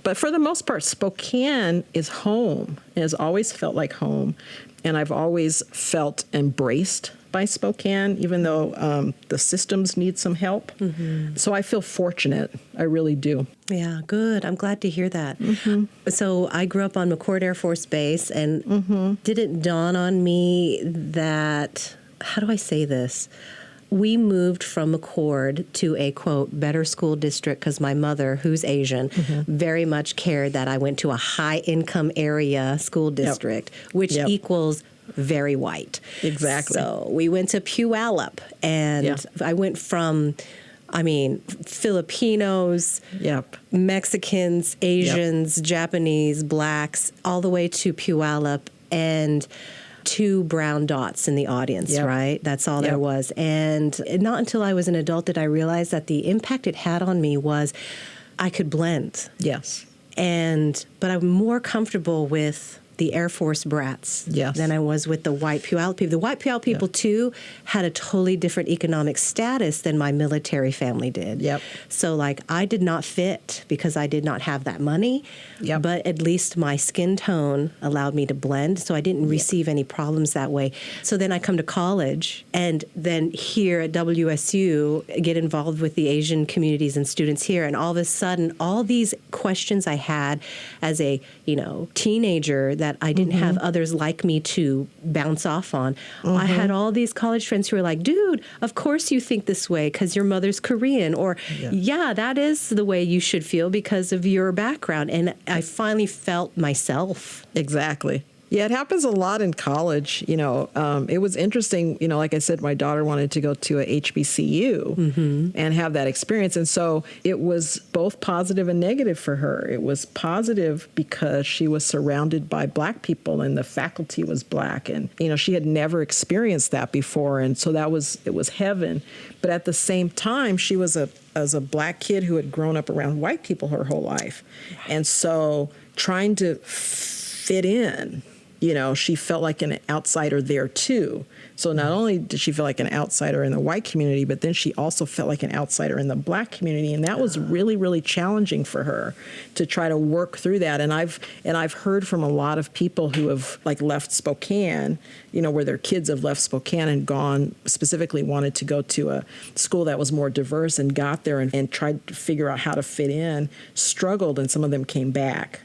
But for the most part, Spokane is home. It has always felt like home. And I've always felt embraced by Spokane, even though the systems need some help. Mm-hmm. So I feel fortunate. I really do. Yeah, good. I'm glad to hear that. Mm-hmm. So I grew up on McCord Air Force Base, and didn't dawn on me that, how do I say this? We moved from McCord to a, quote, better school district because my mother, who's Asian, very much cared that I went to a high-income area school district, which equals very white. Exactly. So we went to Puyallup, and I went from, Filipinos, Mexicans, Asians, Japanese, blacks, all the way to Puyallup, and 2 brown dots in the audience, right? That's all there was. And not until I was an adult did I realize that the impact it had on me was I could blend. Yes. But I'm more comfortable with the Air Force brats than I was with the white Puyallup people. The white Puyallup people, too, had a totally different economic status than my military family did. Yep. So, I did not fit because I did not have that money, but at least my skin tone allowed me to blend, so I didn't receive any problems that way. So then I come to college, and then here at WSU, get involved with the Asian communities and students here, and all of a sudden, all these questions I had as a, teenager that I didn't have others like me to bounce off on. I had all these college friends who were like, dude, of course you think this way because your mother's Korean, or that is the way you should feel because of your background. And I finally felt myself. Exactly. Yeah, it happens a lot in college. It was interesting. Like I said, my daughter wanted to go to a HBCU and have that experience. And so it was both positive and negative for her. It was positive because she was surrounded by Black people and the faculty was Black. And, she had never experienced that before. And so it was heaven. But at the same time, she was as a Black kid who had grown up around white people her whole life. And so trying to fit in she felt like an outsider there too. So not only did she feel like an outsider in the white community, but then she also felt like an outsider in the black community. And that was really, really challenging for her to try to work through that. And I've heard from a lot of people who have like left Spokane, where their kids have left Spokane and gone, specifically wanted to go to a school that was more diverse, and got there and tried to figure out how to fit in, struggled, and some of them came back,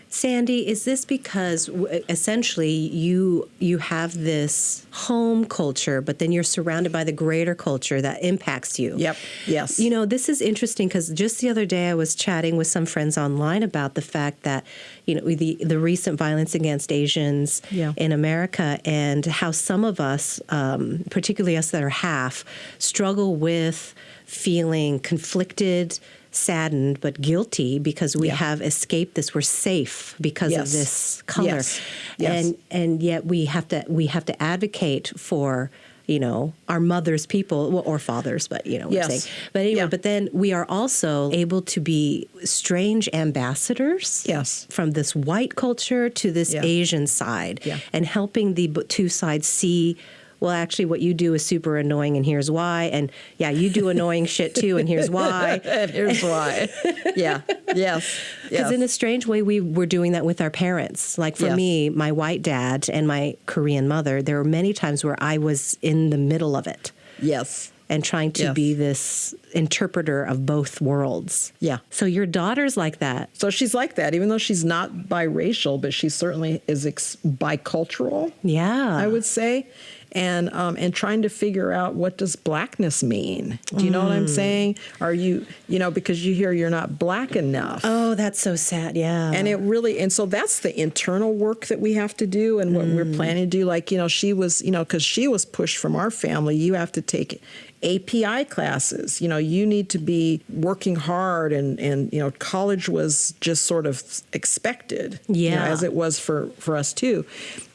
Sandy, is this because essentially you have this home culture, but then you're surrounded by the greater culture that impacts you? Yep. Yes. This is interesting because just the other day I was chatting with some friends online about the fact that, the recent violence against Asians in America, and how some of us, particularly us that are half, struggle with feeling conflicted, saddened, but guilty because we have escaped this. We're safe because of this color. Yes. And yet we have to advocate for, our mother's people, or fathers, but what I'm saying. But anyway, but then we are also able to be strange ambassadors from this white culture to this Asian side, and helping the two sides see, well, actually, what you do is super annoying, and here's why. And, you do annoying shit, too, and here's why. And here's why. Yes. Because in a strange way, we were doing that with our parents. Like, for me, my white dad and my Korean mother, there were many times where I was in the middle of it. Yes. And trying to be this interpreter of both worlds. Yeah. So your daughter's like that. So she's like that, even though she's not biracial, but she certainly is bicultural. Yeah. I would say. And trying to figure out, what does blackness mean? Do you know what I'm saying? Are you, because you hear you're not black enough. Oh, that's so sad. Yeah. And so that's the internal work that we have to do, and what we're planning to do. Like, she was, because she was pushed from our family, you have to take API classes. You need to be working hard, and college was just sort of expected, as it was for us too.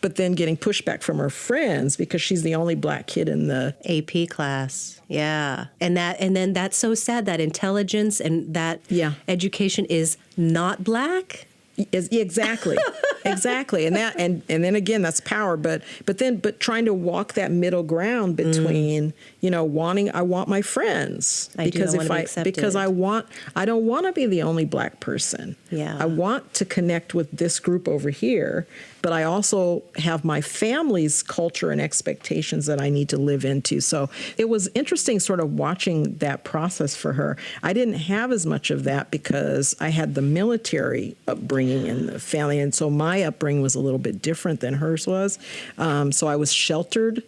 But then getting pushback from her friends because she's the only black kid in the AP class. Yeah. And then that's so sad, that intelligence and that education is not black. Exactly. Exactly. And then again, that's power. But trying to walk that middle ground between, I want my friends. I don't want to be the only black person. Yeah. I want to connect with this group over here, but I also have my family's culture and expectations that I need to live into. So it was interesting sort of watching that process for her. I didn't have as much of that because I had the military upbringing in the family. And so my upbringing was a little bit different than hers was. So I was sheltered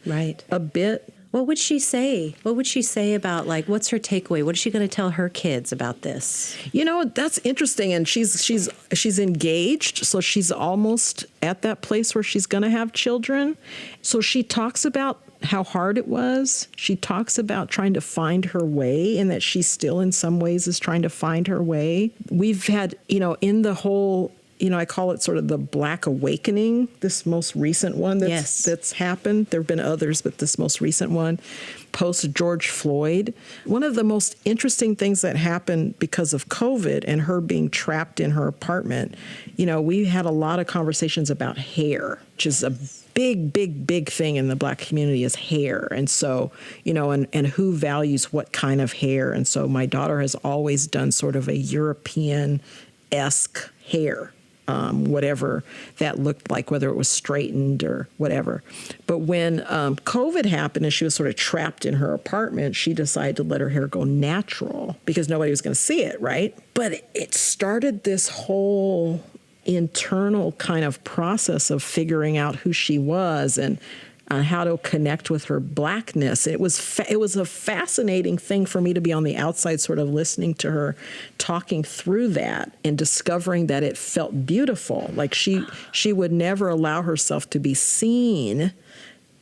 a bit. What would she say? What would she say about, what's her takeaway? What is she going to tell her kids about this? That's interesting. And she's engaged, so she's almost at that place where she's going to have children. So she talks about how hard it was. She talks about trying to find her way, and that she still in some ways is trying to find her way. We've had, in the whole, I call it sort of the Black Awakening, this most recent one that's happened. There have been others, but this most recent one, post George Floyd. One of the most interesting things that happened because of COVID and her being trapped in her apartment, we had a lot of conversations about hair, which is a big thing in the black community, is hair. And so, and who values what kind of hair. And so my daughter has always done sort of a European-esque hair. Whatever that looked like, whether it was straightened or whatever. But when COVID happened and she was sort of trapped in her apartment, she decided to let her hair go natural because nobody was going to see it, right? But it started this whole internal kind of process of figuring out who she was and how to connect with her blackness. It was a fascinating thing for me to be on the outside, sort of listening to her talking through that and discovering that it felt beautiful. Like she would never allow herself to be seen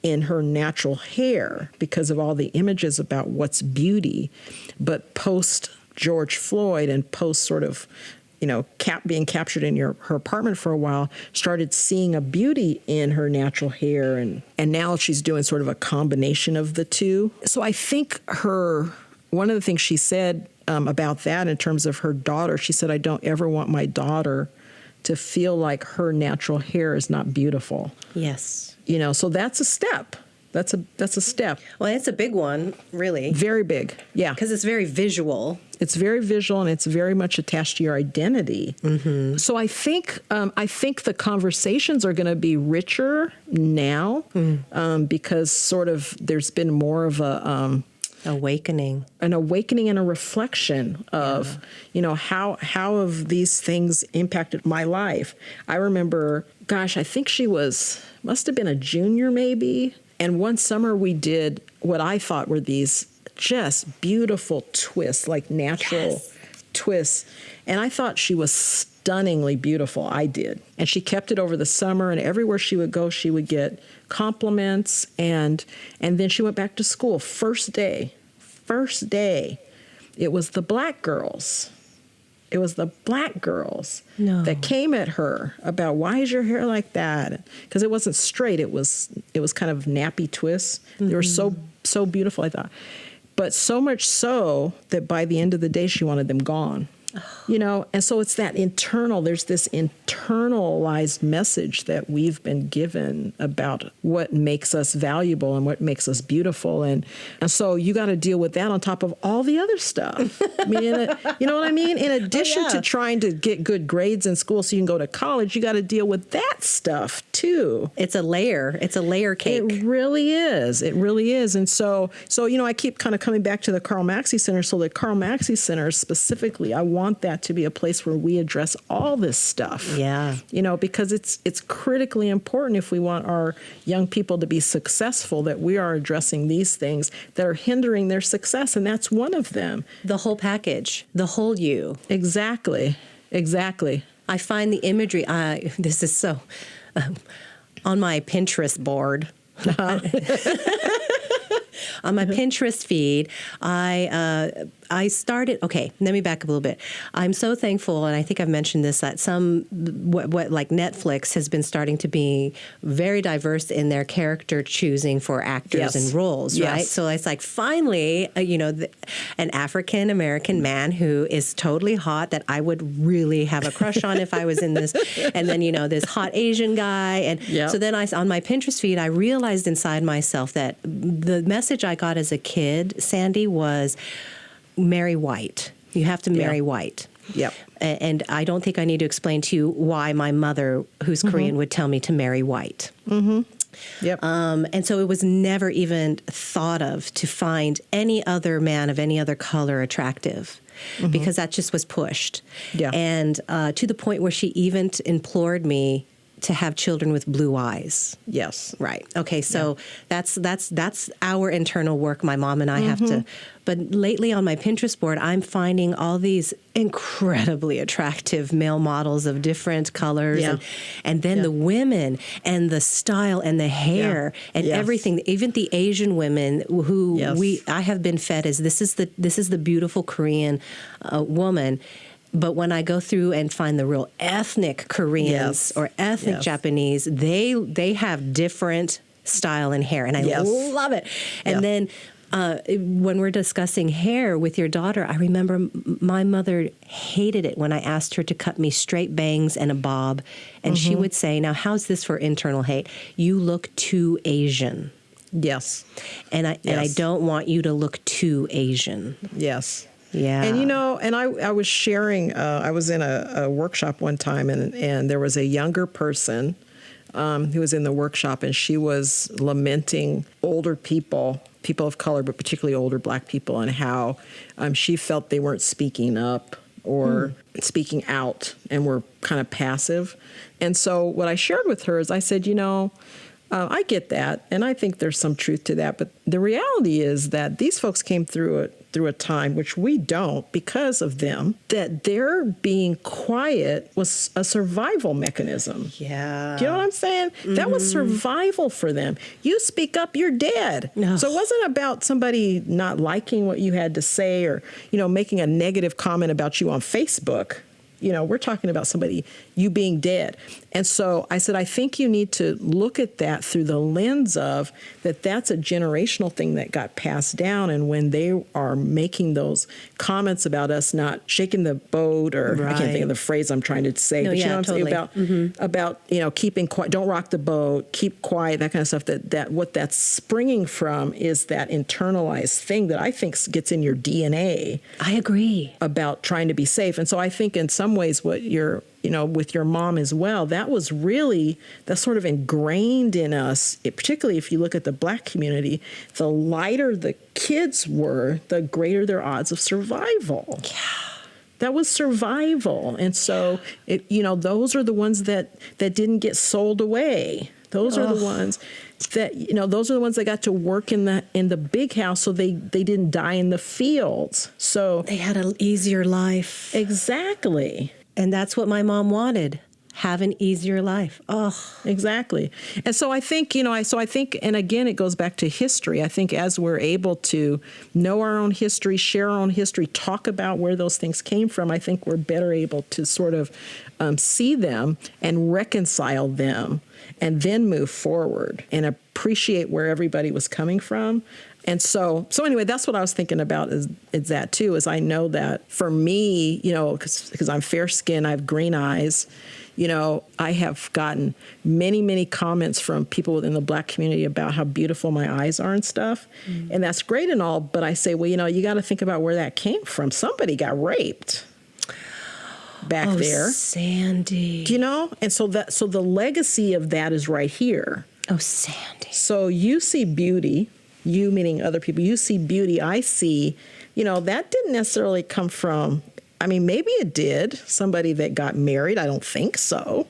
in her natural hair because of all the images about what's beauty. But post George Floyd and post sort of being captured in her apartment for a while, started seeing a beauty in her natural hair. And now she's doing sort of a combination of the two. So I think one of the things she said about that in terms of her daughter, she said, I don't ever want my daughter to feel like her natural hair is not beautiful. Yes. You know, so that's a step. That's a step. Well, it's a big one, really. Very big. Yeah. Because it's very visual. It's very visual, and it's very much attached to your identity. Mm-hmm. So I think the conversations are going to be richer now because sort of there's been more of a awakening and a reflection of, you know, how have these things impacted my life. I remember, gosh, I think she must have been a junior maybe. And one summer we did what I thought were these just beautiful twists, like natural twists. And I thought she was stunningly beautiful. I did. And she kept it over the summer, and everywhere she would go, she would get compliments. And then she went back to school. First day, it was the black girls. It was the black girls that came at her about, why is your hair like that? Because it wasn't straight. It was kind of nappy twists. Mm-hmm. They were so beautiful, I thought. But so much so that by the end of the day, she wanted them gone. You know, and so it's that there's this internalized message that we've been given about what makes us valuable and what makes us beautiful. And so you got to deal with that on top of all the other stuff. I mean, you know what I mean? In addition to trying to get good grades in school so you can go to college, you got to deal with that stuff too. It's a layer cake. It really is. And so, you know, I keep kind of coming back to the Karl Maxey Center. So the Karl Maxey Center specifically, I want that to be a place where we address all this stuff. Yeah. You know, because it's critically important if we want our young people to be successful, that we are addressing these things that are hindering their success, and that's one of them. The whole package, the whole you. Exactly. I find the imagery, this is so, on my Pinterest board, on my Pinterest feed, I started, okay, let me back up a little bit. I'm so thankful, and I think I've mentioned this, that what like Netflix has been starting to be very diverse in their character choosing for actors and roles, right? So it's like, finally, you know, an African-American man who is totally hot that I would really have a crush on if I was in this. And then, you know, this hot Asian guy. And so then on my Pinterest feed, I realized inside myself that the message I got as a kid, Sandy, was marry white. You have to marry white. Yep. And I don't think I need to explain to you why my mother, who's Korean, would tell me to marry white. Mm-hmm. Yep. And so it was never even thought of to find any other man of any other color attractive. Because that just was pushed. Yeah. And to the point where she even implored me to have children with blue eyes. Yes. Right. Okay. So that's our internal work. My mom and I have to. But lately on my Pinterest board, I'm finding all these incredibly attractive male models of different colors, and then the women and the style and the hair and everything. Even the Asian women who I have been fed as this is the beautiful Korean woman. But when I go through and find the real ethnic Koreans or ethnic Japanese, they have different style and hair, and I love it. And then when we're discussing hair with your daughter, I remember my mother hated it when I asked her to cut me straight bangs and a bob, and she would say, "Now, how's this for internal hate? You look too Asian." Yes. And I don't want you to look too Asian. Yes. Yeah. And, you know, and I was sharing, I was in a workshop one time, and there was a younger person who was in the workshop, and she was lamenting older people of color, but particularly older black people, and how she felt they weren't speaking up or speaking out and were kind of passive. And so what I shared with her is I said, you know, I get that, and I think there's some truth to that, but the reality is that these folks came through a time, which we don't because of them, that their being quiet was a survival mechanism. Yeah. Do you know what I'm saying? That was survival for them. You speak up, you're dead. No. So it wasn't about somebody not liking what you had to say or, you know, making a negative comment about you on Facebook. we're talking about somebody, you being dead. And so I said, I think you need to look at that through the lens of that's a generational thing that got passed down. And when they are making those comments about us not shaking the boat, or I can't think of the phrase I'm trying to say, but you know what I'm saying about keeping quiet, don't rock the boat, keep quiet, that kind of stuff, that what that's springing from is that internalized thing that I think gets in your DNA. I agree. About trying to be safe. And so I think in some ways what you're, with your mom as well, that's sort of ingrained in us, particularly if you look at the Black community. The lighter the kids were, the greater their odds of survival. Yeah. That was survival. And so, those are the ones that didn't get sold away. Those are the ones that, those are the ones that got to work in the big house, so they didn't die in the fields. So they had an easier life. Exactly. And that's what my mom wanted. Have an easier life. Oh, exactly. And so I think, and again, it goes back to history. I think as we're able to know our own history, share our own history, talk about where those things came from, I think we're better able to sort of see them and reconcile them and then move forward and appreciate where everybody was coming from. And so anyway, that's what I was thinking about is that too, is I know that for me, because I'm fair skinned, I have green eyes, I have gotten many, many comments from people within the Black community about how beautiful my eyes are and stuff. Mm. And that's great and all, but I say, well, you got to think about where that came from. Somebody got raped back there. Sandy. And so the legacy of that is right here. Oh, Sandy. So you see beauty. You meaning other people, you see beauty, I see, that didn't necessarily come from, maybe it did, somebody that got married, I don't think so.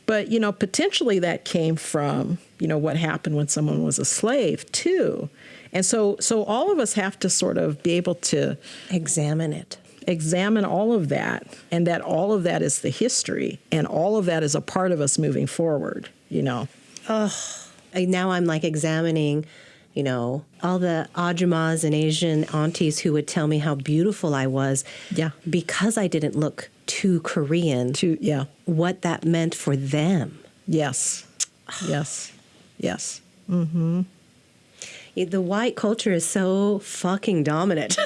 But, potentially that came from, what happened when someone was a slave too. And so all of us have to sort of be able to examine all of that, and that all of that is the history, and all of that is a part of us moving forward, Oh, now I'm like examining all the Ajumas and Asian aunties who would tell me how beautiful I was. Yeah. Because I didn't look too Korean. What that meant for them. Yes. Yes. Yes. Mm-hmm. The white culture is so fucking dominant.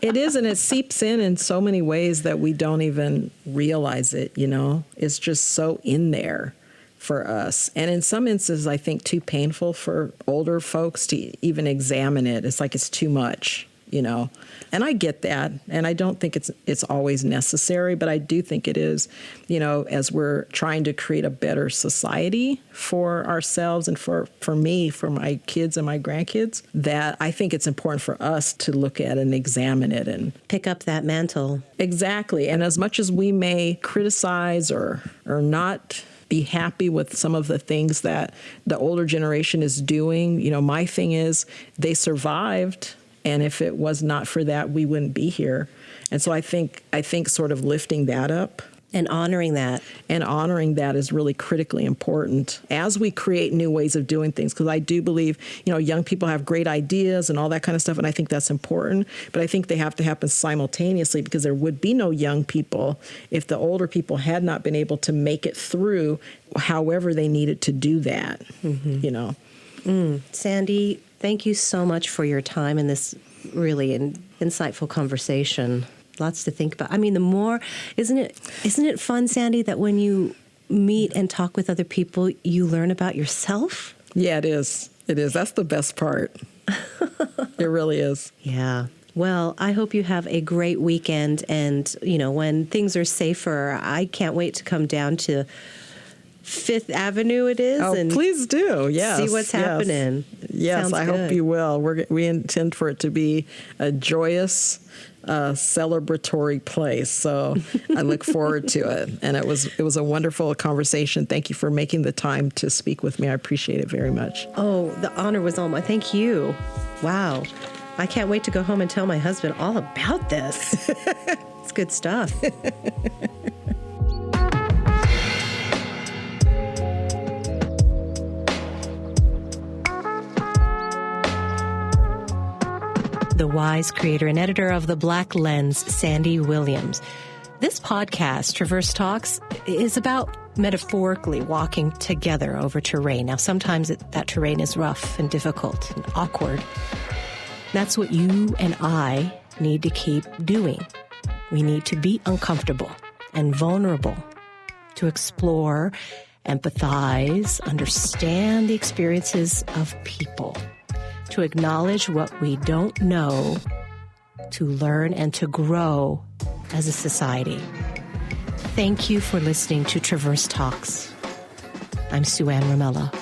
It is, and it seeps in so many ways that we don't even realize it, It's just so in there for us. And in some instances, I think too painful for older folks to even examine it. It's like it's too much, And I get that. And I don't think it's always necessary, but I do think it is, as we're trying to create a better society for ourselves and for me, for my kids and my grandkids, that I think it's important for us to look at and examine it and pick up that mantle. Exactly. And as much as we may criticize or not be happy with some of the things that the older generation is doing. My thing is they survived, and if it was not for that, we wouldn't be here. And so I think sort of lifting that up and honoring that is really critically important as we create new ways of doing things. Because I do believe, young people have great ideas and all that kind of stuff, and I think that's important. But I think they have to happen simultaneously, because there would be no young people if the older people had not been able to make it through however they needed to do that, Sandy, thank you so much for your time in this really insightful conversation. Lots to think about. The more, isn't it fun, Sandy, that when you meet and talk with other people, you learn about yourself? Yeah, it is. It is. That's the best part. It really is. Yeah. Well, I hope you have a great weekend. And, when things are safer, I can't wait to come down to Fifth Avenue it is. Oh, and please do. Yes. See what's happening. Yes, Sounds I good. hope you will. We intend for it to be a joyous, celebratory place. So I look forward to it. And it was a wonderful conversation. Thank you for making the time to speak with me. I appreciate it very much. Oh, the honor was all mine. Thank you. Wow. I can't wait to go home and tell my husband all about this. It's good stuff. The wise creator and editor of The Black Lens, Sandy Williams. This podcast, Traverse Talks, is about metaphorically walking together over terrain. Now, sometimes that terrain is rough and difficult and awkward. That's what you and I need to keep doing. We need to be uncomfortable and vulnerable to explore, empathize, understand the experiences of people, to acknowledge what we don't know, to learn and to grow as a society. Thank you for listening to Traverse Talks. I'm Sueann Ramella.